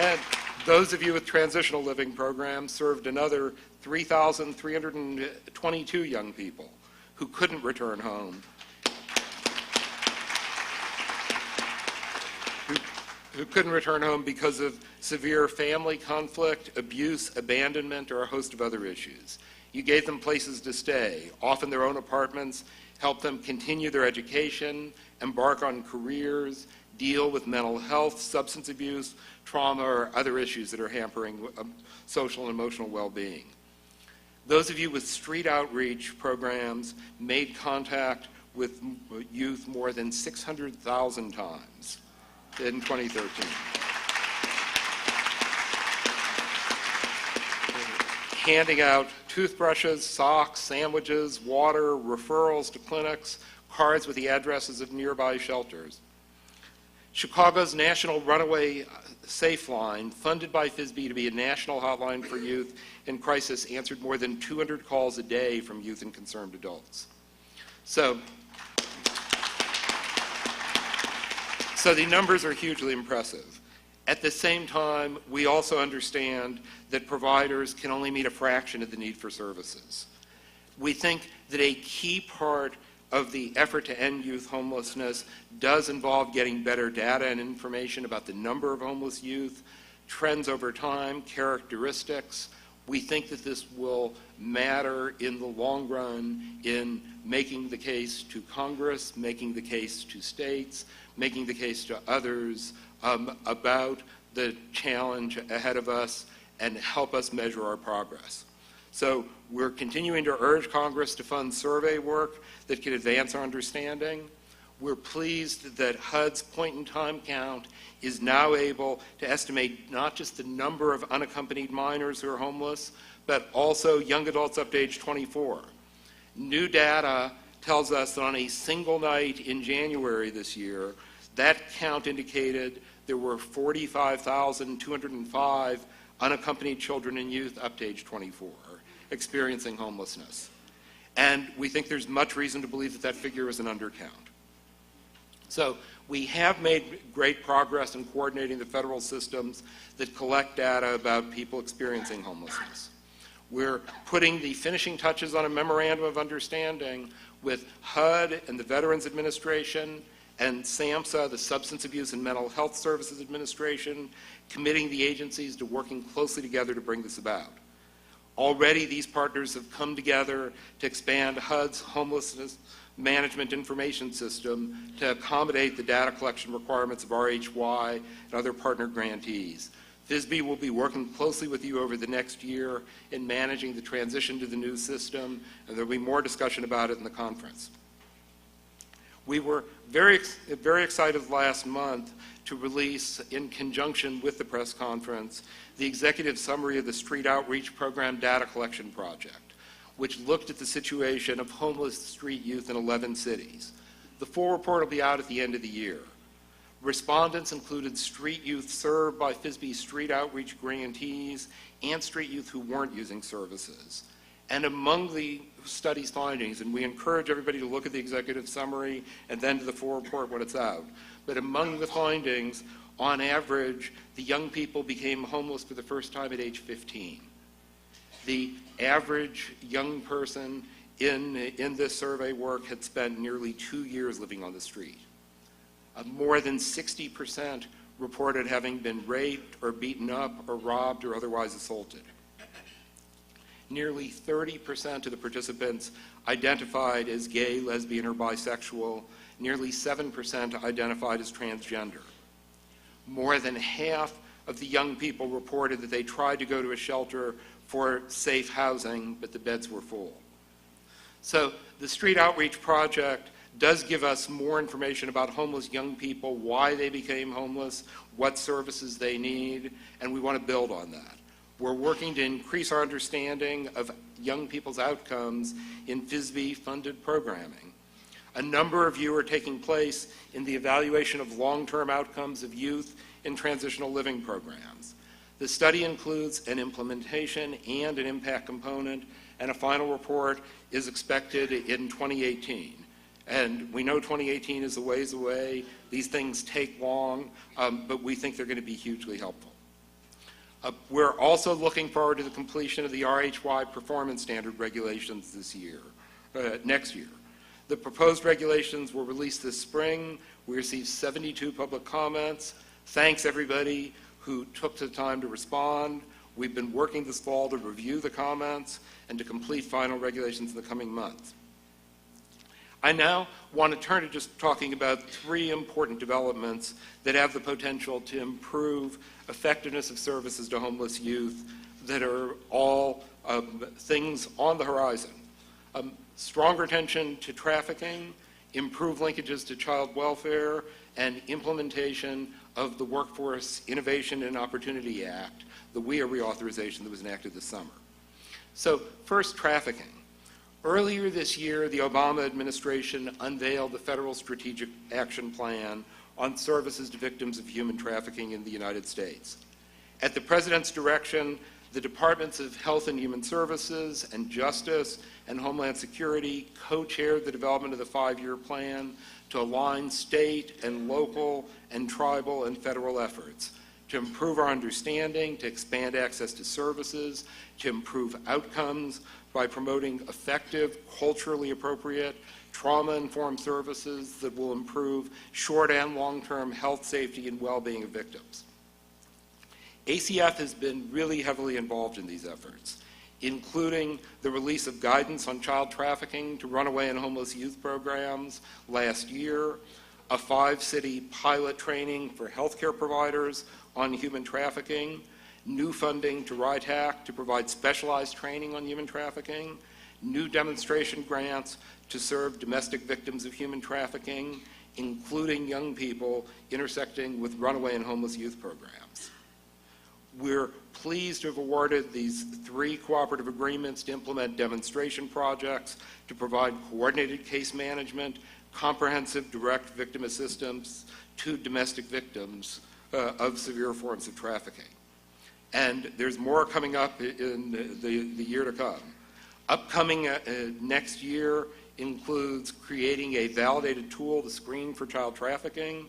And those of you with transitional living programs served another 3,322 young people who couldn't return home, who couldn't return home because of severe family conflict, abuse, abandonment, or a host of other issues. You gave them places to stay, often their own apartments, helped them continue their education, embark on careers, deal with mental health, substance abuse, trauma, or other issues that are hampering social and emotional well-being. Those of you with street outreach programs made contact with youth more than 600,000 times. in 2013. Handing out toothbrushes, socks, sandwiches, water, referrals to clinics, cards with the addresses of nearby shelters. Chicago's National Runaway Safe Line, funded by FISB to be a national hotline for youth in crisis, answered more than 200 calls a day from youth and concerned adults. So the numbers are hugely impressive. At the same time, we also understand that providers can only meet a fraction of the need for services. We think that a key part of the effort to end youth homelessness does involve getting better data and information about the number of homeless youth, trends over time, characteristics. We think that this will matter in the long run in making the case to Congress, making the case to states, making the case to others about the challenge ahead of us and help us measure our progress. So we're continuing to urge Congress to fund survey work that can advance our understanding. We're pleased that HUD's point-in-time count is now able to estimate not just the number of unaccompanied minors who are homeless, but also young adults up to age 24. New data tells us that on a single night in January this year, that count indicated there were 45,205 unaccompanied children and youth up to age 24 experiencing homelessness. And we think there's much reason to believe that that figure is an undercount. So we have made great progress in coordinating the federal systems that collect data about people experiencing homelessness. We're putting the finishing touches on a memorandum of understanding with HUD and the Veterans Administration and SAMHSA, the Substance Abuse and Mental Health Services Administration, committing the agencies to working closely together to bring this about. Already, these partners have come together to expand HUD's homelessness management information system to accommodate the data collection requirements of RHY and other partner grantees. FISB will be working closely with you over the next year in managing the transition to the new system, and there will be more discussion about it in the conference. We were very excited last month to release, in conjunction with the press conference, the executive summary of the Street Outreach Program Data Collection Project, which looked at the situation of homeless street youth in 11 cities. The full report will be out at the end of the year. Respondents included street youth served by FISB street outreach grantees and street youth who weren't using services. And among the study's findings, and we encourage everybody to look at the executive summary and then to the full report when it's out, but among the findings, on average, the young people became homeless for the first time at age 15. The average young person in this survey work had spent nearly 2 years living on the street. More than 60% reported having been raped or beaten up or robbed or otherwise assaulted. Nearly 30% of the participants identified as gay, lesbian, or bisexual. Nearly 7% identified as transgender. More than half of the young people reported that they tried to go to a shelter for safe housing, but the beds were full. So the Street Outreach Project does give us more information about homeless young people, why they became homeless, what services they need, and we want to build on that. We're working to increase our understanding of young people's outcomes in FISB-funded programming. A number of you are taking place in the evaluation of long-term outcomes of youth in transitional living programs. The study includes an implementation and an impact component, and a final report is expected in 2018. And we know 2018 is a ways away. These things take long, but we think they're going to be hugely helpful. We're also looking forward to the completion of the RHY performance standard regulations next year. The proposed regulations were released this spring. We received 72 public comments. Thanks everybody who took the time to respond. We've been working this fall to review the comments and to complete final regulations in the coming months. I now want to turn to just talking about 3 important developments that have the potential to improve effectiveness of services to homeless youth that are all things on the horizon. Stronger attention to trafficking, improved linkages to child welfare, and implementation of the Workforce Innovation and Opportunity Act, the WIA reauthorization that was enacted this summer. So first, trafficking. Earlier this year, the Obama administration unveiled the Federal Strategic Action Plan on services to victims of human trafficking in the United States. At the President's direction, the Departments of Health and Human Services and Justice and Homeland Security co-chaired the development of the 5-year plan to align state and local and tribal and federal efforts to improve our understanding, to expand access to services, to improve outcomes by promoting effective, culturally appropriate, trauma-informed services that will improve short and long-term health, safety, and well-being of victims. ACF has been really heavily involved in these efforts, including the release of guidance on child trafficking to runaway and homeless youth programs last year, a 5-city pilot training for healthcare providers on human trafficking, new funding to RITAC to provide specialized training on human trafficking, new demonstration grants to serve domestic victims of human trafficking, including young people intersecting with runaway and homeless youth programs. We're pleased to have awarded these 3 cooperative agreements to implement demonstration projects to provide coordinated case management, comprehensive direct victim assistance to domestic victims of severe forms of trafficking. And there's more coming up in the year to come. Upcoming next year includes creating a validated tool to screen for child trafficking,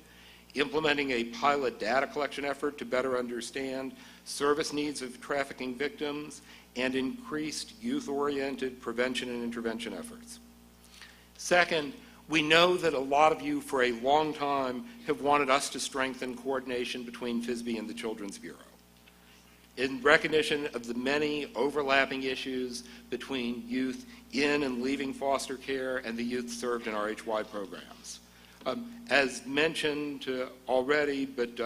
implementing a pilot data collection effort to better understand service needs of trafficking victims, and increased youth-oriented prevention and intervention efforts. Second, we know that a lot of you for a long time have wanted us to strengthen coordination between FSBE and the Children's Bureau in recognition of the many overlapping issues between youth in and leaving foster care and the youth served in RHY programs. As mentioned already, but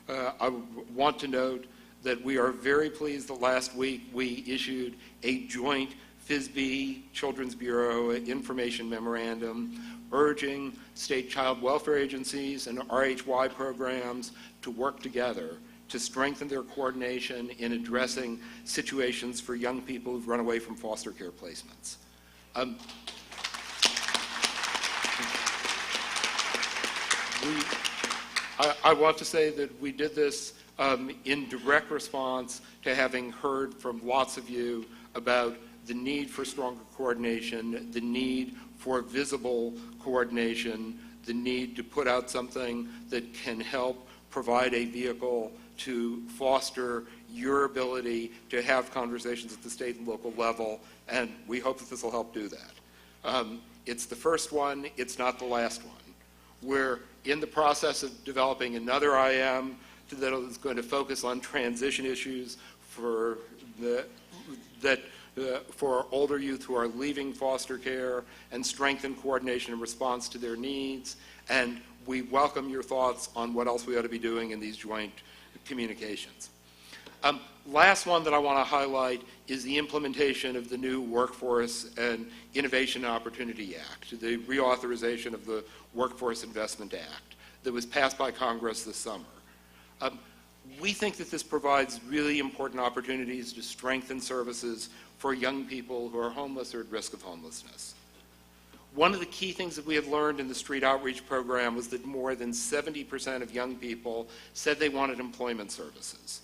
I want to note that we are very pleased that last week we issued a joint FSBE Children's Bureau information memorandum urging state child welfare agencies and RHY programs to work together to strengthen their coordination in addressing situations for young people who've run away from foster care placements. I want to say that we did this in direct response to having heard from lots of you about the need for stronger coordination, the need for visible coordination, the need to put out something that can help provide a vehicle to foster your ability to have conversations at the state and local level, and we hope that this will help do that. It's the first one, it's not the last one. We're in the process of developing another IM that is going to focus on transition issues for for older youth who are leaving foster care and strengthen coordination in response to their needs. And we welcome your thoughts on what else we ought to be doing in these joint communications. Last one that I want to highlight is the implementation of the new Workforce and Innovation and Opportunity Act, the reauthorization of the Workforce Investment Act that was passed by Congress this summer. We think that this provides really important opportunities to strengthen services for young people who are homeless or at risk of homelessness. One of the key things that we have learned in the street outreach program was that more than 70% of young people said they wanted employment services.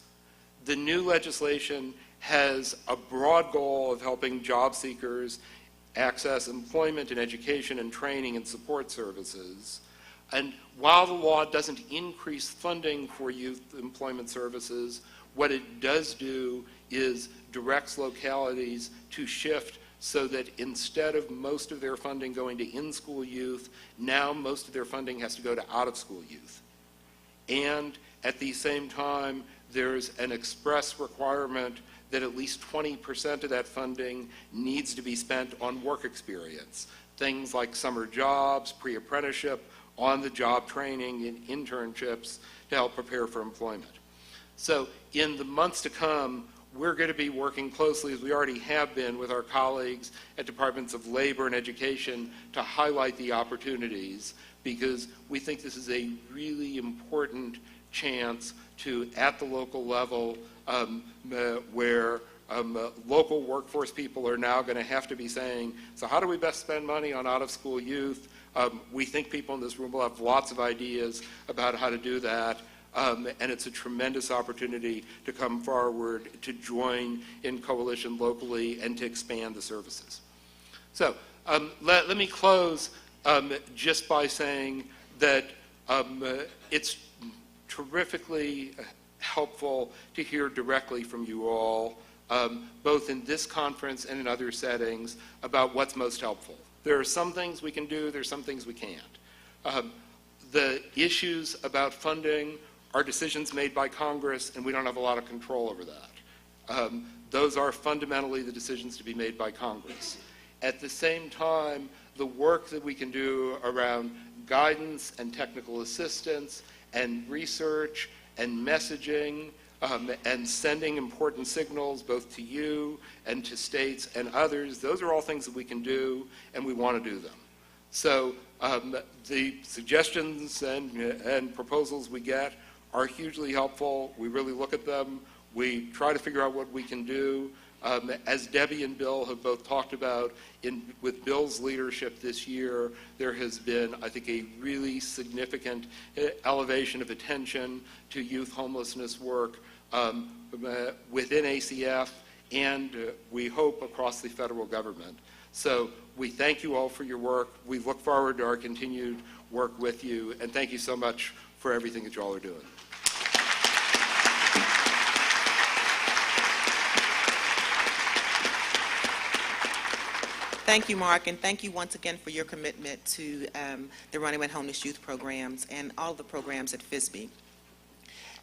The new legislation has a broad goal of helping job seekers access employment and education and training and support services. And while the law doesn't increase funding for youth employment services, what it does do is directs localities to shift so that instead of most of their funding going to in-school youth, now most of their funding has to go to out-of-school youth. And at the same time, there's an express requirement that at least 20% of that funding needs to be spent on work experience, things like summer jobs, pre-apprenticeship, on-the-job training, and internships to help prepare for employment. So in the months to come, we're going to be working closely, as we already have been, with our colleagues at Departments of Labor and Education to highlight the opportunities, because we think this is a really important chance to, at the local level, where local workforce people are now going to have to be saying, so how do we best spend money on out-of-school youth? We think people in this room will have lots of ideas about how to do that, and it's a tremendous opportunity to come forward, to join in coalition locally, and to expand the services. So let me close just by saying that it's terrifically helpful to hear directly from you all, both in this conference and in other settings, about what's most helpful. There are some things we can do, there are some things we can't. The issues about funding are decisions made by Congress, and we don't have a lot of control over that. Those are fundamentally the decisions to be made by Congress. At the same time, the work that we can do around guidance and technical assistance and research and messaging and sending important signals both to you and to states and others, those are all things that we can do, and we want to do them. So the suggestions and proposals we get are hugely helpful. We really look at them. We try to figure out what we can do. As Debbie and Bill have both talked about, with Bill's leadership this year, there has been, I think, a really significant elevation of attention to youth homelessness work within ACF and we hope across the federal government. So we thank you all for your work. We look forward to our continued work with you, and thank you so much for everything that you all are doing. Thank you, Mark, and thank you once again for your commitment to the Runaway Homeless Youth programs and all the programs at FISB.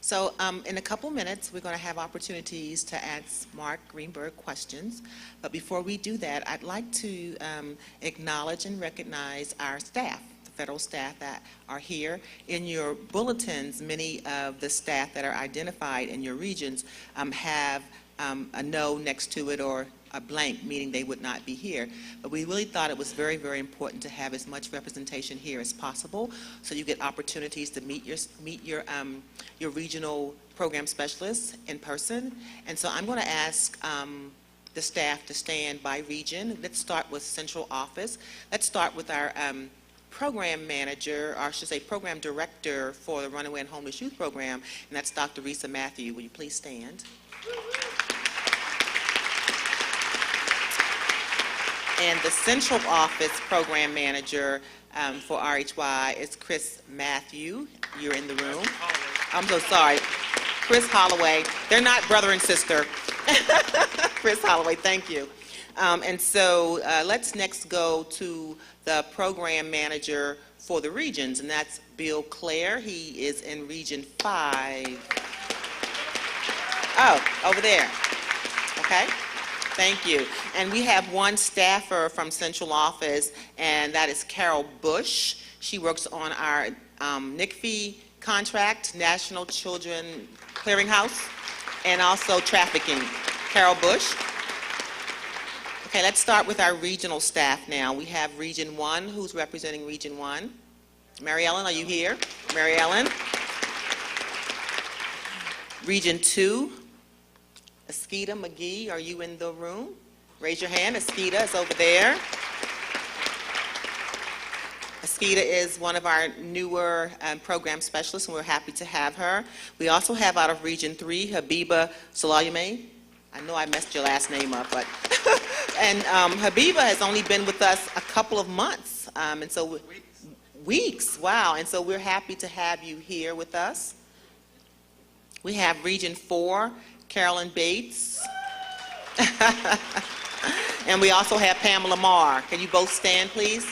So in a couple minutes, we're going to have opportunities to ask Mark Greenberg questions. But before we do that, I'd like to acknowledge and recognize our staff, the federal staff that are here. In your bulletins, many of the staff that are identified in your regions have a no next to it or a blank, meaning they would not be here. But we really thought it was very, very important to have as much representation here as possible, so you get opportunities to meet your regional program specialists in person. And so I'm going to ask the staff to stand by region. Let's start with central office. Let's start with our program manager, or I should say program director for the Runaway and Homeless Youth Program, and that's Dr. Risa Matthew. Will you please stand? And the central office program manager for RHY is Chris Matthew. You're in the room. I'm so sorry. Chris Holloway. They're not brother and sister. Chris Holloway, thank you. And so let's next go to the program manager for the regions, and that's Bill Clare. He is in Region 5. Oh, over there. Okay. Thank you. And we have one staffer from central office, and that is Carol Bush. She works on our NICFE contract, National Children Clearinghouse, and also trafficking. Carol Bush. Okay, let's start with our regional staff now. We have Region 1. Who's representing Region 1? Mary Ellen, are you here? Mary Ellen. Region 2. Askita McGee, are you in the room? Raise your hand. Askita is over there. Askita is one of our newer program specialists, and we're happy to have her. We also have out of Region 3, Habiba Salayame. I know I messed your last name up, but and Habiba has only been with us a couple of months, and so weeks. Wow! And so we're happy to have you here with us. We have Region 4. Carolyn Bates. And we also have Pamela Marr. Can you both stand, please?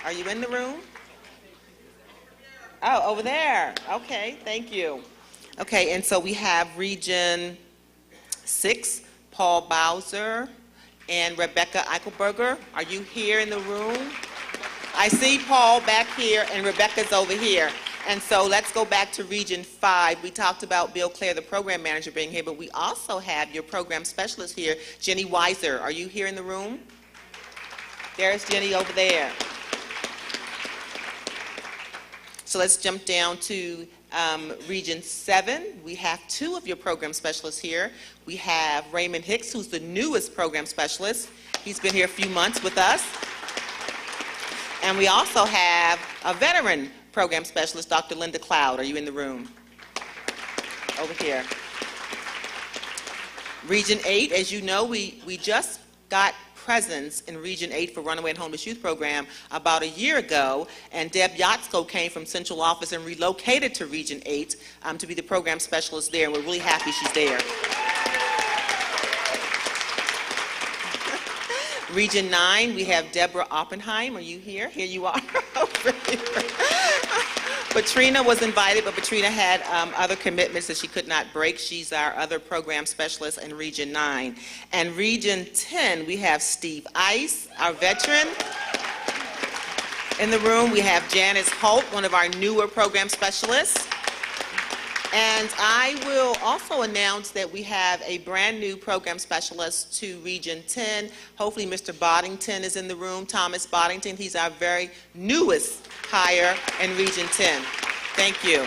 Are you in the room? Oh, over there. Okay, thank you. Okay, and so we have Region 6, Paul Bowser and Rebecca Eichelberger. Are you here in the room? I see Paul back here and Rebecca's over here. And so let's go back to Region 5. We talked about Bill Clare, the program manager, being here, but we also have your program specialist here, Jenny Weiser. Are you here in the room? There's Jenny over there. So let's jump down to Region 7. We have 2 of your program specialists here. We have Raymond Hicks, who's the newest program specialist. He's been here a few months with us. And we also have a veteran program specialist, Dr. Linda Cloud. Are you in the room? Over here. Region 8, as you know, we just got presence in Region 8 for Runaway and Homeless Youth Program about a year ago, and Deb Yatsko came from Central Office and relocated to Region 8 to be the program specialist there, and we're really happy she's there. Region 9, we have Deborah Oppenheim. Are you here? Here you are. Over here. Patrina was invited, but Patrina had other commitments that she could not break. She's our other program specialist in Region 9. And Region 10, we have Steve Ice, our veteran. In the room, we have Janice Holt, one of our newer program specialists. And I will also announce that we have a brand new program specialist to Region 10. Hopefully Mr. Boddington is in the room, Thomas Boddington. He's our very newest hire in Region 10. Thank you.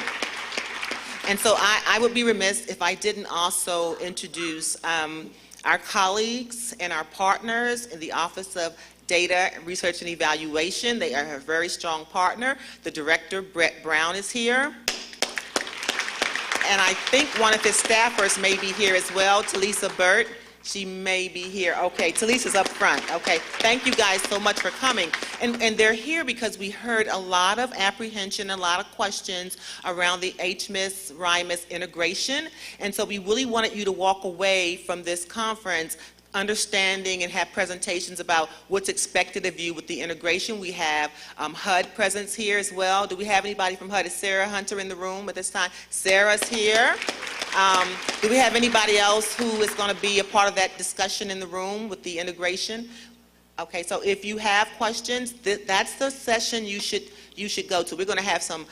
And so I would be remiss if I didn't also introduce our colleagues and our partners in the Office of Data Research and Evaluation. They are a very strong partner. The director, Brett Brown, is here. And I think one of his staffers may be here as well, Talisa Burt. She may be here. Okay, Talisa's up front. Okay, thank you guys so much for coming. And they're here because we heard a lot of apprehension, a lot of questions around the HMIS, RIMIS integration. And so we really wanted you to walk away from this conference understanding and have presentations about what's expected of you with the integration. We have HUD presence here as well. Do we have anybody from HUD? Is Sarah Hunter in the room at this time? Sarah's here. Do we have anybody else who is going to be a part of that discussion in the room with the integration? Okay, so if you have questions, that's the session you should go to. We're going to have some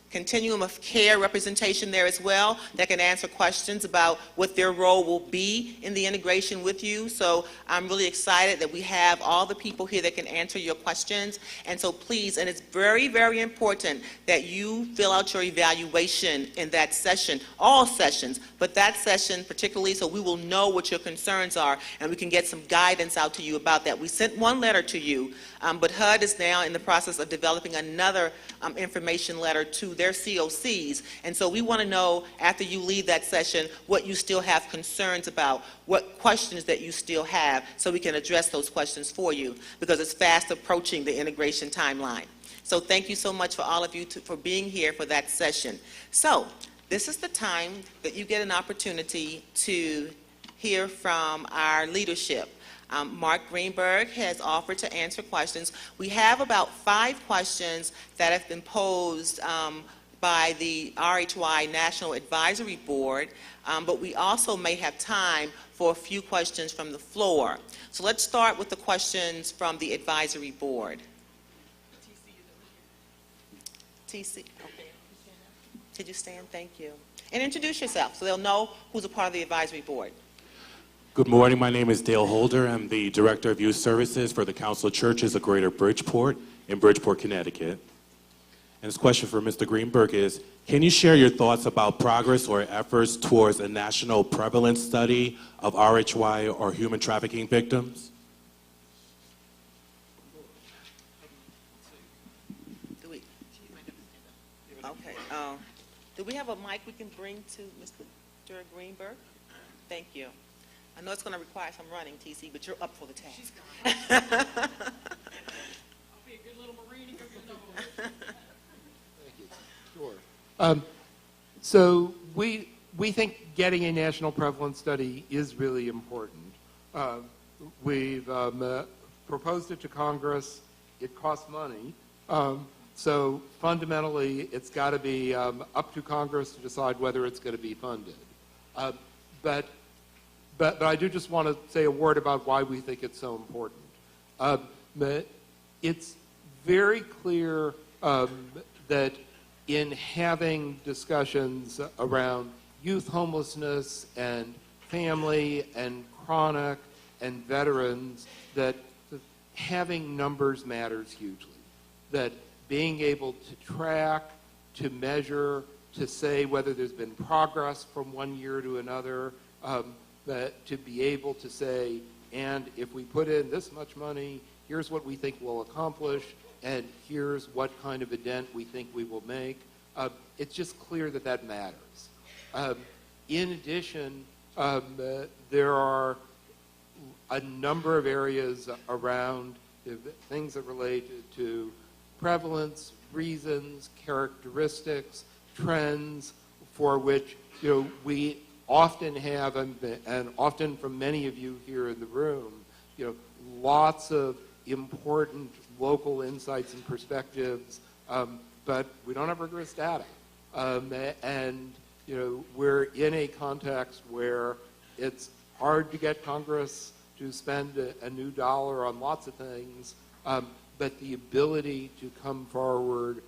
continuum of care representation there as well that can answer questions about what their role will be in the integration with you. So I'm really excited that we have all the people here that can answer your questions. And so please, and it's very, very important that you fill out your evaluation in that session, all sessions, but that session particularly, so we will know what your concerns are and we can get some guidance out to you about that. We sent one letter to you, but HUD is now in the process of developing another information letter to their COCs. And so we want to know, after you leave that session, what you still have concerns about, what questions that you still have, so we can address those questions for you, because it's fast approaching the integration timeline. So thank you so much for all of you for being here for that session. So this is the time that you get an opportunity to hear from our leadership. Mark Greenberg has offered to answer questions. We have about 5 questions that have been posed by the RHY National Advisory Board, but we also may have time for a few questions from the floor. So let's start with the questions from the Advisory Board. TC, okay. Could you stand? Thank you. And introduce yourself so they'll know who's a part of the Advisory Board. Good morning. My name is Dale Holder. I'm the Director of Youth Services for the Council of Churches of Greater Bridgeport in Bridgeport, Connecticut. And this question for Mr. Greenberg is, can you share your thoughts about progress or efforts towards a national prevalence study of RHY or human trafficking victims? Do we have a mic we can bring to Mr. Greenberg? Thank you. I know it's going to require some running, TC, but you're up for the task. I'll be a good little Marine and give you a number. Thank you. Sure. So we think getting a national prevalence study is really important. We've proposed it to Congress. It costs money. So fundamentally, it's got to be up to Congress to decide whether it's going to be funded. But I do just want to say a word about why we think it's so important. It's very clear that in having discussions around youth homelessness and family and chronic and veterans, that having numbers matters hugely. That being able to track, to measure, to say whether there's been progress from one year to another, to be able to say, and if we put in this much money, here's what we think we'll accomplish, and here's what kind of a dent we think we will make. It's just clear that that matters. In addition, there are a number of areas around things that relate to prevalence, reasons, characteristics, trends, for which we often have, and often from many of you here in the room, lots of important local insights and perspectives, but we don't have rigorous data. And we're in a context where it's hard to get Congress to spend a new dollar on lots of things, but the ability to come forward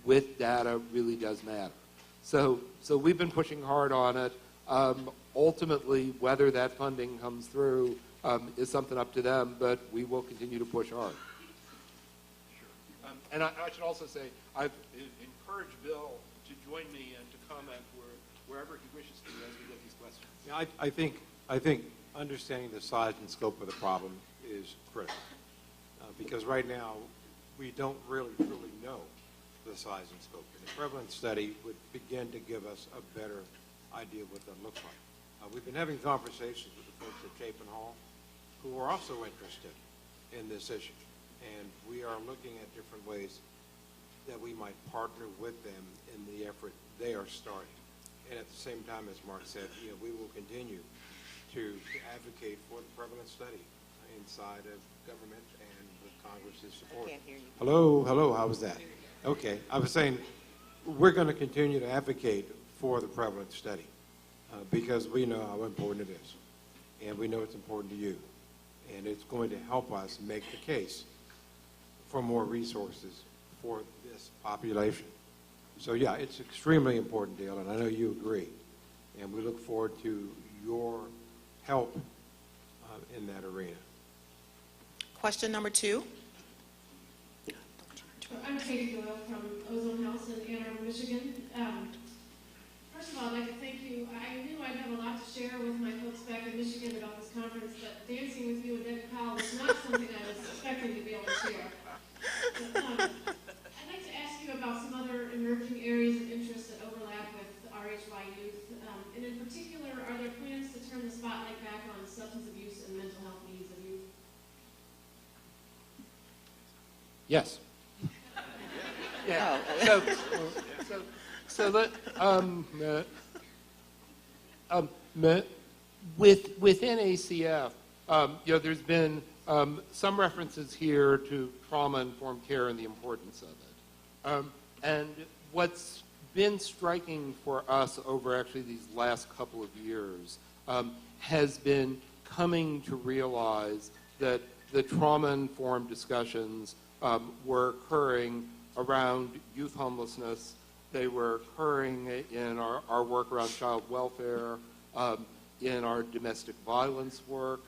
with data really does matter. So we've been pushing hard on it. Ultimately, whether that funding comes through is something up to them, but we will continue to push hard. Sure. And I should also say, I've encouraged Bill to join me and to comment wherever he wishes to as we get these questions. Yeah, I think understanding the size and scope of the problem is critical. Because right now, we don't really truly know the size and scope. And the prevalence study would begin to give us a better idea of what that looks like. We've been having conversations with the folks at Chapin Hall who are also interested in this issue. And we are looking at different ways that we might partner with them in the effort they are starting. And at the same time, as Mark said, we will continue to advocate for the prevalence study inside of government and with Congress's support. I can't hear you. Hello, how was that? Okay, I was saying we're going to continue to advocate for the prevalence study because we know how important it is, and we know it's important to you, and it's going to help us make the case for more resources for this population. So yeah, it's extremely important, Dale, and I know you agree, and we look forward to your help in that arena. Question number 2. I'm Katie Doyle from Ozone House in Ann Arbor, Michigan. First of all, I'd like to thank you. I knew I'd have a lot to share with my folks back in Michigan about this conference, but dancing with you and David Powell was not something I was expecting to be able to share. But, I'd like to ask you about some other emerging areas of interest that overlap with RHY youth. And in particular, are there plans to turn the spotlight back on substance abuse and mental health needs of youth? Yes. Yeah. Within ACF, there's been some references here to trauma-informed care and the importance of it. And what's been striking for us over actually these last couple of years has been coming to realize that the trauma-informed discussions were occurring around youth homelessness. They were occurring in our work around child welfare, in our domestic violence work,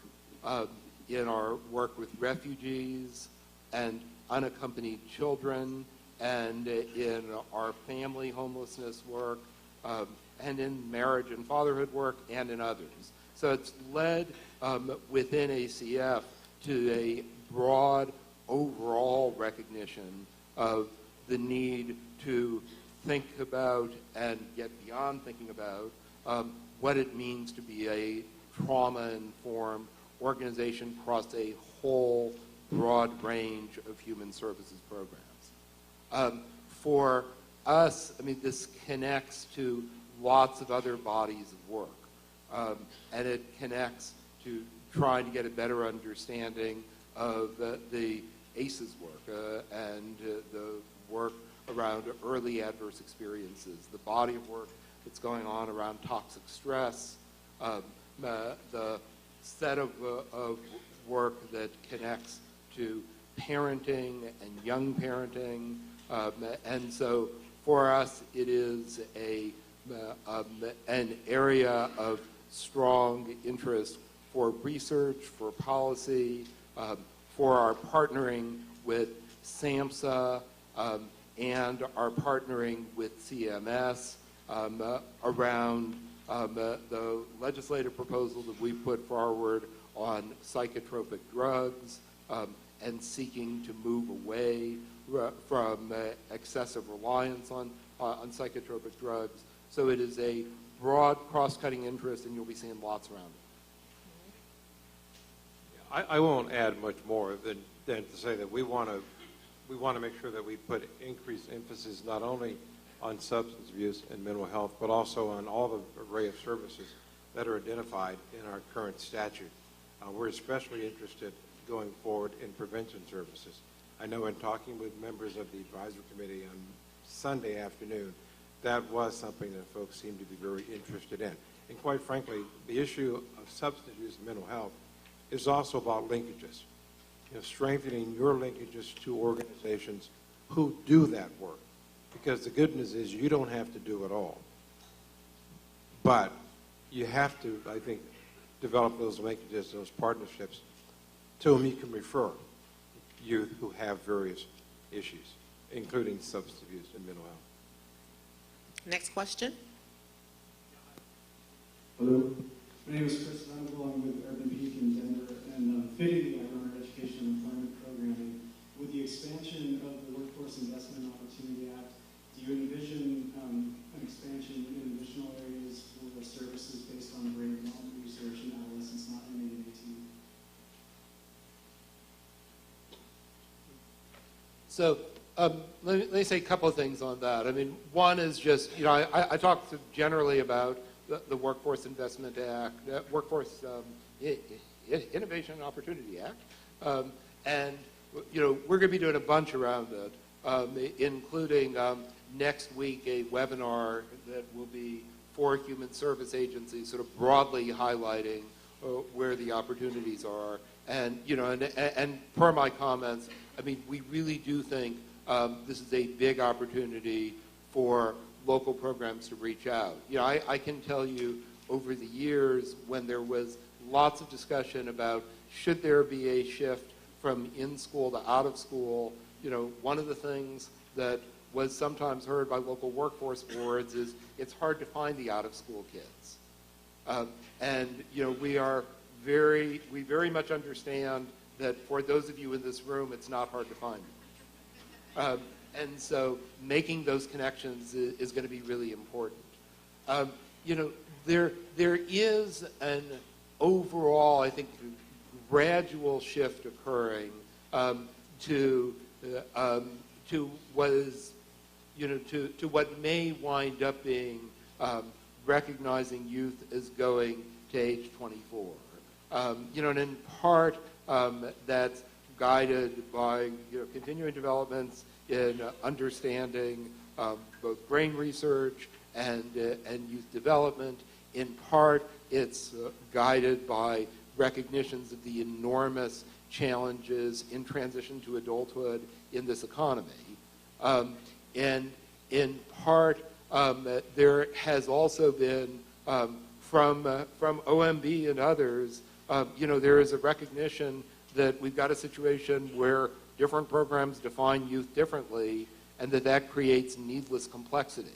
in our work with refugees and unaccompanied children, and in our family homelessness work, and in marriage and fatherhood work, and in others. So it's led within ACF to a broad overall recognition of the need to think about and get beyond thinking about what it means to be a trauma-informed organization across a whole broad range of human services programs. For us, this connects to lots of other bodies of work, and it connects to trying to get a better understanding of the ACEs work and the work around early adverse experiences, the body of work that's going on around toxic stress, the set of work that connects to parenting and young parenting. And so for us, it is an area of strong interest for research, for policy, for our partnering with SAMHSA and are partnering with CMS around the legislative proposal that we put forward on psychotropic drugs and seeking to move away from excessive reliance on psychotropic drugs. So it is a broad cross-cutting interest, and you'll be seeing lots around it. I won't add much more than to say that we want to make sure that we put increased emphasis not only on substance abuse and mental health, but also on all the array of services that are identified in our current statute. We're especially interested going forward in prevention services. I know in talking with members of the advisory committee on Sunday afternoon, that was something that folks seemed to be very interested in. And quite frankly, the issue of substance abuse and mental health is also about linkages. You know, strengthening your linkages to organizations who do that work. Because the good news is you don't have to do it all. But you have to, I think, develop those linkages, those partnerships, to whom you can refer youth who have various issues, including substance abuse and mental health. Next question. Hello, my name is Chris Venable. I'm with Urban Peak in Denver, and fitting the Urban Education and Employment Programming, with the expansion of the Workforce Investment Opportunity Act, do you envision an expansion in additional areas for services based on brain development research in adolescents not remaining 18? So let me say a couple of things on that. I mean, one is just, you know, I talked generally about the Workforce Investment Act, Workforce Innovation and Opportunity Act, and, you know, we're going to be doing a bunch around it, including next week a webinar that will be for human service agencies, sort of broadly highlighting where the opportunities are. And, you know, and per my comments, I mean, we really do think this is a big opportunity for local programs to reach out. You know, I can tell you over the years when there was lots of discussion about should there be a shift from in-school to out-of-school, you know, one of the things that was sometimes heard by local workforce boards is it's hard to find the out-of-school kids. And, you know, we very much understand that for those of you in this room, it's not hard to find them. And so making those connections is going to be really important. You know, there is an overall, I think, gradual shift occurring to what is, you know, to what may wind up being recognizing youth as going to age 24. You know, and in part that's guided by, you know, continuing developments in understanding both brain research and youth development. In part, it's guided by recognitions of the enormous challenges in transition to adulthood in this economy. And in part, there has also been, from OMB and others, you know, there is a recognition that we've got a situation where different programs define youth differently, and that creates needless complexity.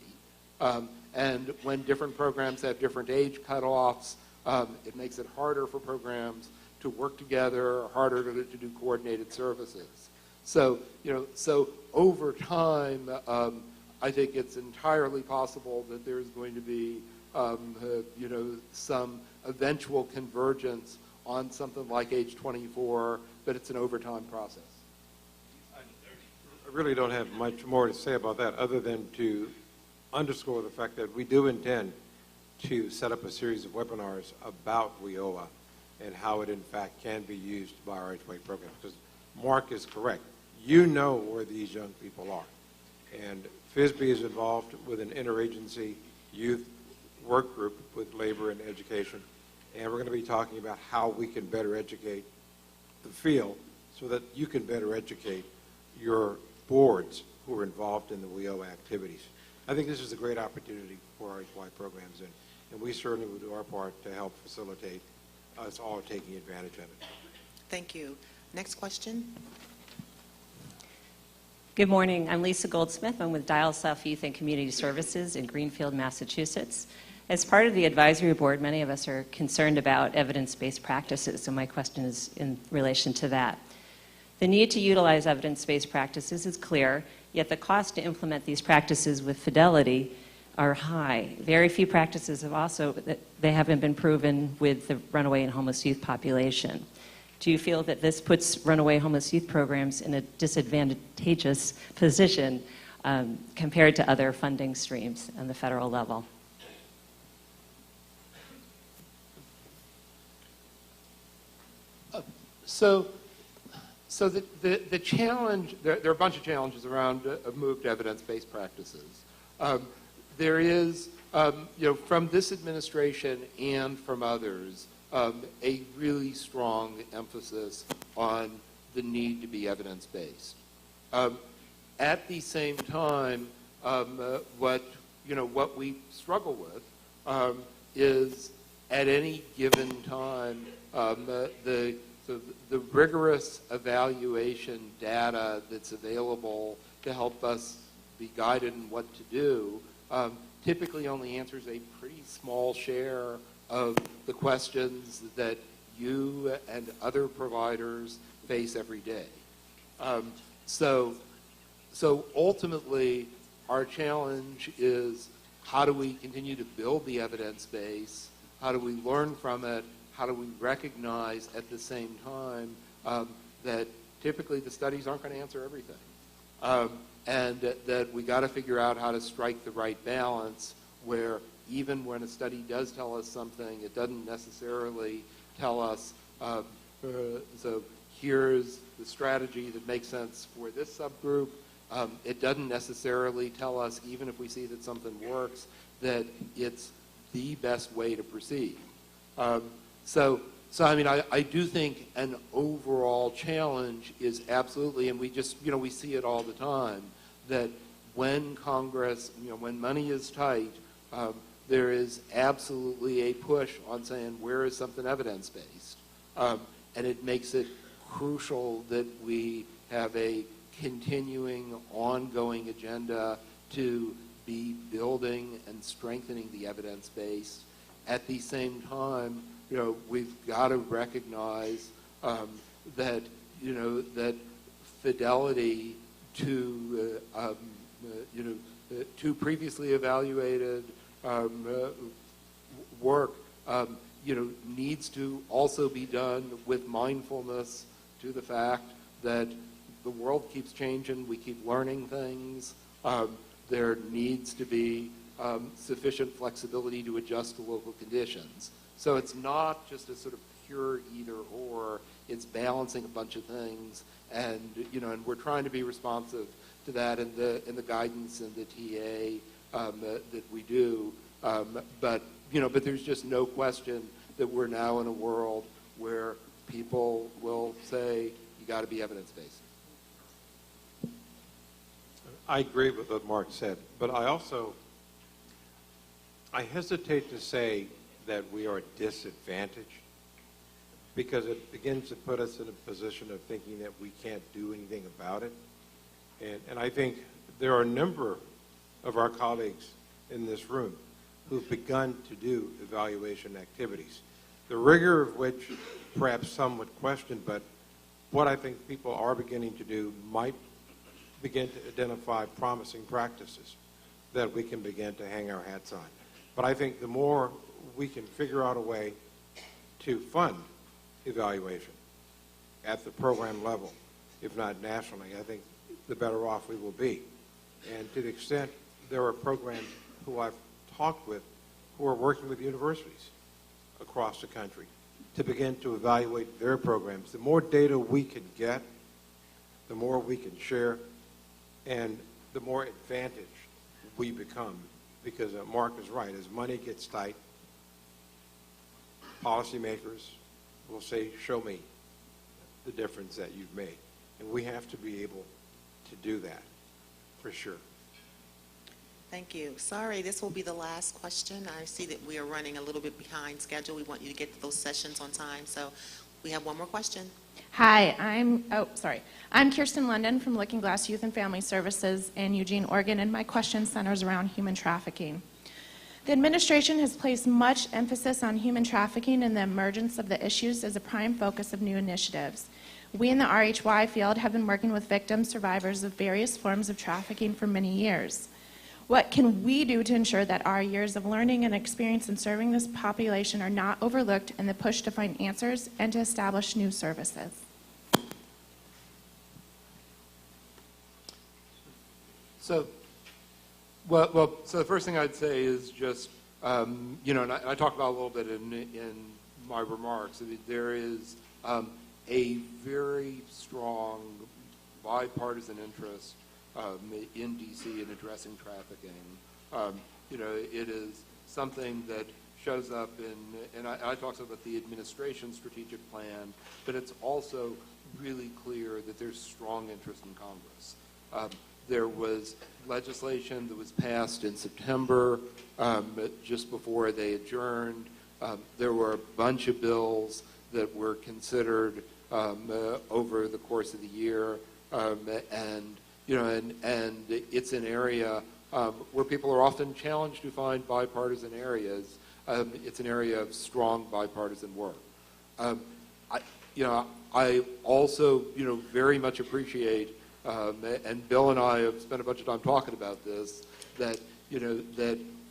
And when different programs have different age cutoffs, it makes it harder for programs to work together, harder to do coordinated services. So, you know, so over time, I think it's entirely possible that there's going to be, you know, some eventual convergence on something like age 24, but it's an overtime process. I really don't have much more to say about that other than to underscore the fact that we do intend to set up a series of webinars about WIOA and how it in fact can be used by our H-1 programs. Because Mark is correct. You know where these young people are. And FISB is involved with an interagency youth work group with labor and education. And we're going to be talking about how we can better educate the field so that you can better educate your boards who are involved in the WIOA activities. I think this is a great opportunity for our HY programs, and we certainly will do our part to help facilitate us all taking advantage of it. Thank you. Next question. Good morning. I'm Lisa Goldsmith. I'm with Dial South Youth and Community Services in Greenfield, Massachusetts. As part of the advisory board, many of us are concerned about evidence-based practices, so my question is in relation to that. The need to utilize evidence-based practices is clear, yet the cost to implement these practices with fidelity are high. Very few practices they haven't been proven with the runaway and homeless youth population. Do you feel that this puts runaway homeless youth programs in a disadvantageous position compared to other funding streams on the federal level? So the challenge, there are a bunch of challenges around a move to evidence-based practices. There is, from this administration and from others, a really strong emphasis on the need to be evidence-based. At the same time, what we struggle with is at any given time the rigorous evaluation data that's available to help us be guided in what to do typically only answers a pretty small share of the questions that you and other providers face every day. So ultimately, our challenge is how do we continue to build the evidence base? How do we learn from it? How do we recognize at the same time that typically the studies aren't going to answer everything? And that we got to figure out how to strike the right balance where even when a study does tell us something, it doesn't necessarily tell us, so here's the strategy that makes sense for this subgroup. It doesn't necessarily tell us, even if we see that something works, that it's the best way to proceed. So I mean, I do think an overall challenge is absolutely, and we just, we see it all the time, that when Congress, when money is tight, there is absolutely a push on saying, where is something evidence-based? And it makes it crucial that we have a continuing, ongoing agenda to be building and strengthening the evidence base. At the same time, we've got to recognize that, that fidelity to, to previously evaluated work, needs to also be done with mindfulness to the fact that the world keeps changing, we keep learning things, there needs to be sufficient flexibility to adjust to local conditions. So it's not just a sort of pure either or, it's balancing a bunch of things, and and we're trying to be responsive to that in the guidance and the TA that we do. But there's just no question that we're now in a world where people will say you got to be evidence-based. I agree with what Mark said, but I hesitate to say that we are disadvantaged because it begins to put us in a position of thinking that we can't do anything about it. And I think there are a number of our colleagues in this room who've begun to do evaluation activities, the rigor of which perhaps some would question, but what I think people are beginning to do might begin to identify promising practices that we can begin to hang our hats on. But I think the more we can figure out a way to fund evaluation at the program level, if not nationally, I think the better off we will be. And to the extent there are programs who I've talked with who are working with universities across the country to begin to evaluate their programs, the more data we can get, the more we can share, and the more advantaged we become. Because Mark is right, as money gets tight, policymakers will say, show me the difference that you've made. And we have to be able to do that, for sure. Thank you. Sorry, this will be the last question. I see that we are running a little bit behind schedule. We want you to get to those sessions on time, so we have one more question. Hi, I'm Kirsten London from Looking Glass Youth and Family Services in Eugene, Oregon, and my question centers around human trafficking. The administration has placed much emphasis on human trafficking and the emergence of the issues as a prime focus of new initiatives. We in the RHY field have been working with victims, survivors of various forms of trafficking for many years. What can we do to ensure that our years of learning and experience in serving this population are not overlooked in the push to find answers and to establish new services? So the first thing I'd say is just, and I talked about a little bit in my remarks. I mean, there is a very strong bipartisan interest in D.C. in addressing trafficking. It is something that shows up and I talked about the administration strategic plan, but it's also really clear that there's strong interest in Congress. There was legislation that was passed in September, just before they adjourned. There were a bunch of bills that were considered over the course of the year, and it's an area where people are often challenged to find bipartisan areas. It's an area of strong bipartisan work. I also, very much appreciate. And Bill and I have spent a bunch of time talking about this, that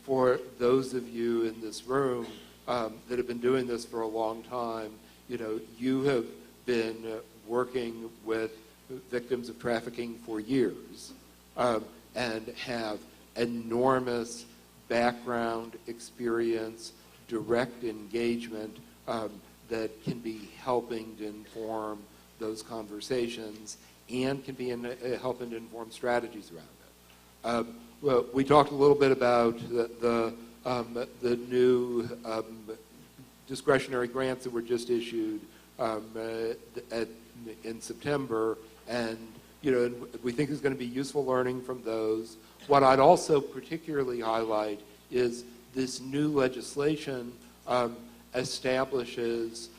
for those of you in this room that have been doing this for a long time, you have been working with victims of trafficking for years and have enormous background, experience, direct engagement that can be helping to inform those conversations and can be helping to inform strategies around it. Well, we talked a little bit about the new discretionary grants that were just issued in September, and we think there's going to be useful learning from those. What I'd also particularly highlight is this new legislation establishes,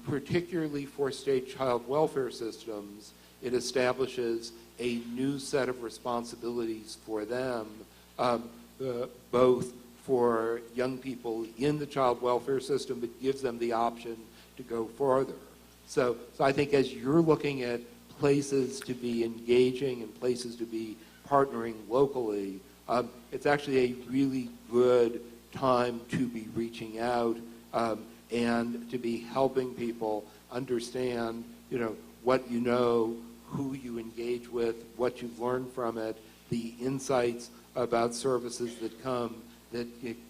particularly for state child welfare systems, it establishes a new set of responsibilities for them, both for young people in the child welfare system, but gives them the option to go further. So I think as you're looking at places to be engaging and places to be partnering locally, it's actually a really good time to be reaching out and to be helping people understand, what you know, who you engage with, what you've learned from it, the insights about services that come that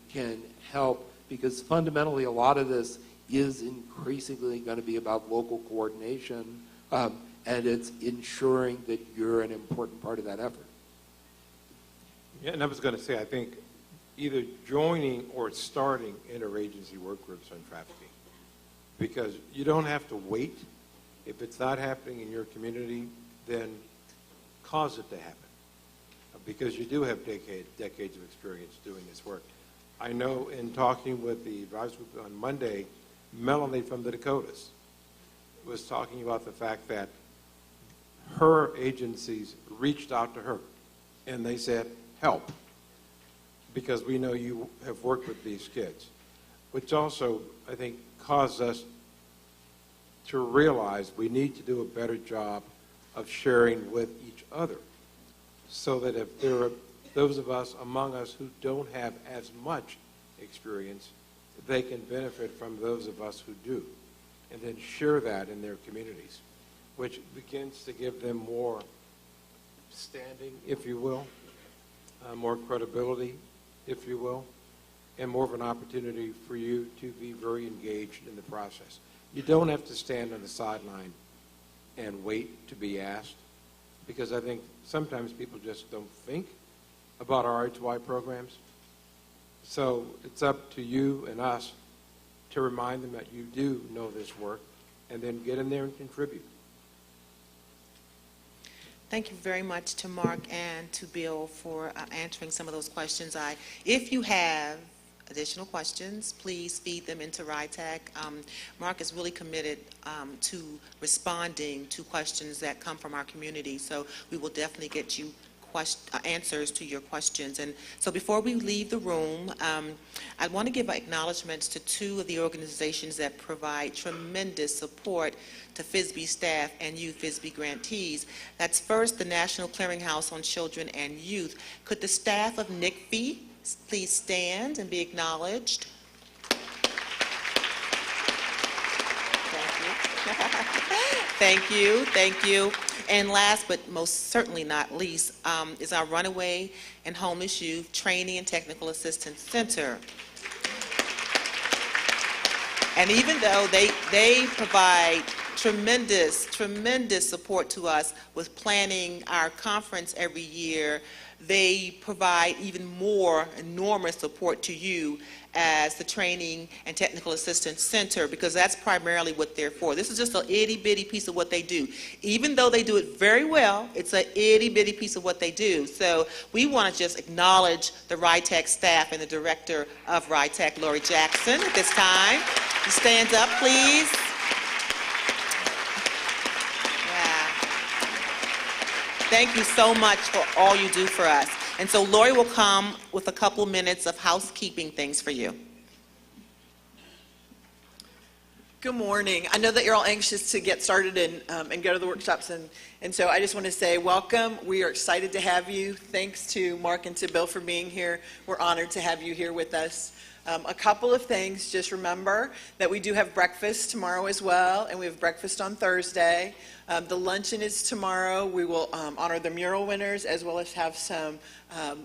can help, because fundamentally a lot of this is increasingly going to be about local coordination, and it's ensuring that you're an important part of that effort. Yeah, and I was going to say, I think either joining or starting interagency work groups on trafficking, because you don't have to wait. If it's not happening in your community, then cause it to happen, because you do have decades of experience doing this work. I know in talking with the advisory group on Monday, Melanie from the Dakotas was talking about the fact that her agencies reached out to her and they said, help, because we know you have worked with these kids, which also, I think, caused us to realize we need to do a better job of sharing with each other, so that if there are those of us among us who don't have as much experience, they can benefit from those of us who do, and then share that in their communities, which begins to give them more standing, if you will, more credibility, if you will, and more of an opportunity for you to be very engaged in the process. You don't have to stand on the sideline and wait to be asked, because I think sometimes people just don't think about our RHY programs. So it's up to you and us to remind them that you do know this work, and then get in there and contribute. Thank you very much to Mark and to Bill for answering some of those questions. If you have additional questions, please feed them into RITAC. Mark is really committed to responding to questions that come from our community, so we will definitely get you answers to your questions. And so before we leave the room, I want to give acknowledgments to two of the organizations that provide tremendous support to FISB staff and youth FISB grantees. That's first the National Clearinghouse on Children and Youth. Could the staff of NCFE please stand and be acknowledged? Thank you. Thank you. And last but most certainly not least is our Runaway and Homeless Youth Training and Technical Assistance Center. And even though they provide tremendous support to us with planning our conference every year, they provide even more enormous support to you as the Training and Technical Assistance Center, because that's primarily what they're for. This is just an itty-bitty piece of what they do. Even though they do it very well, it's an itty-bitty piece of what they do. So we want to just acknowledge the RITAC staff and the director of RITAC, Lori Jackson, at this time. You stand up, please. Thank you so much for all you do for us. And so Lori will come with a couple minutes of housekeeping things for you. Good morning. I know that you're all anxious to get started and go to the workshops, and so I just want to say welcome. We are excited to have you. Thanks to Mark and to Bill for being here. We're honored to have you here with us. A couple of things. Just remember that we do have breakfast tomorrow as well, and we have breakfast on Thursday. The luncheon is tomorrow. We will honor the mural winners as well as have some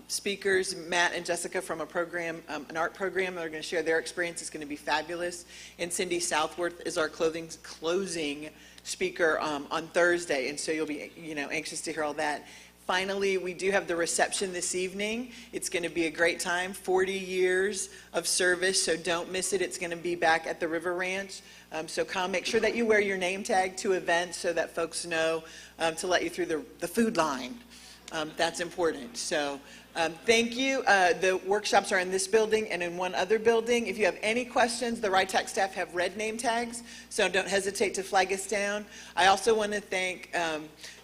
speakers, Matt and Jessica from a program, an art program. They're going to share their experience. It's going to be fabulous. And Cindy Southworth is our closing speaker on Thursday, and so you'll be anxious to hear all that. Finally, we do have the reception this evening. It's going to be a great time, 40 years of service, so don't miss it. It's going to be back at the River Ranch. So come, make sure that you wear your name tag to events so that folks know to let you through the food line. That's important. So thank you. The workshops are in this building and in one other building. If you have any questions, the RITAC staff have red name tags, so don't hesitate to flag us down. I also want to thank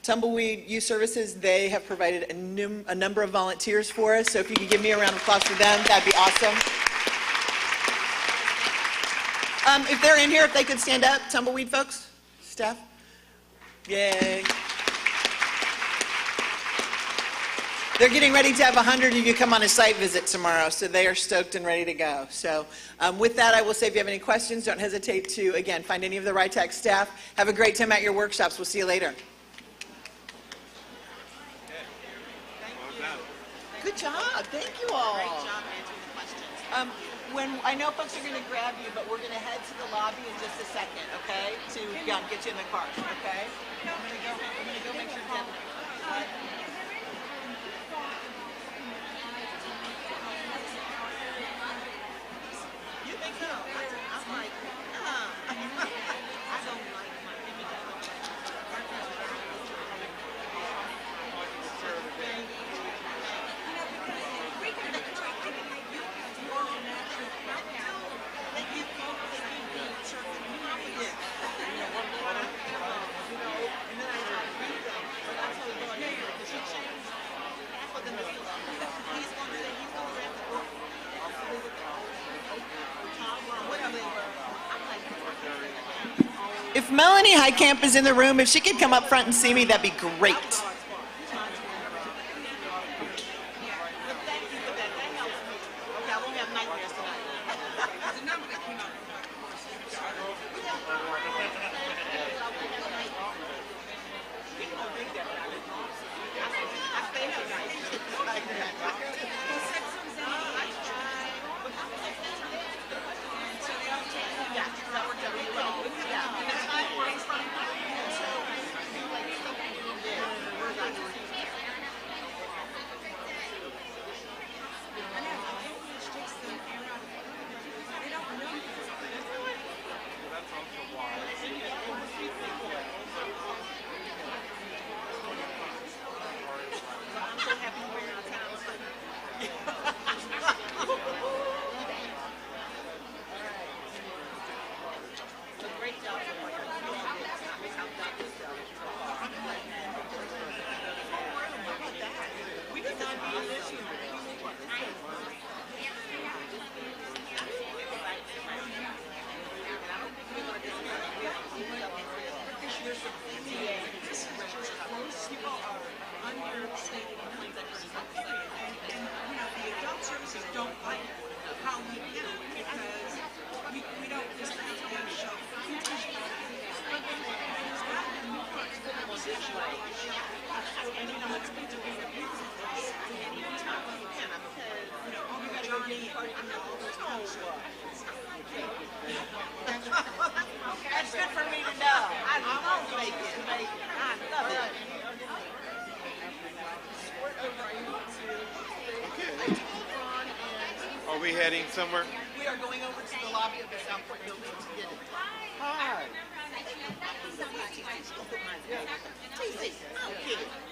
Tumbleweed Youth Services. They have provided a number of volunteers for us, so if you could give me a round of applause for them, that'd be awesome. If they're in here, if they could stand up, Tumbleweed folks, staff. Yay. They're getting ready to have 100 of you come on a site visit tomorrow, so they are stoked and ready to go. So with that, I will say if you have any questions, don't hesitate to, again, find any of the RITAC staff. Have a great time at your workshops. We'll see you later. Good job. Thank you all. Great job answering the questions. I know folks are going to grab you, but we're going to head to the lobby in just a second, okay? To get you in the car, okay? I'm going to go make sure Deb. You think so? I'm like, I don't like my image. If Melanie Heitkamp is in the room, if she could come up front and see me, that'd be great. That's good for me to know. I love bacon. I love it. Are we heading somewhere? We are going over to the lobby of the Southport building to get it. Hi. TC, okay.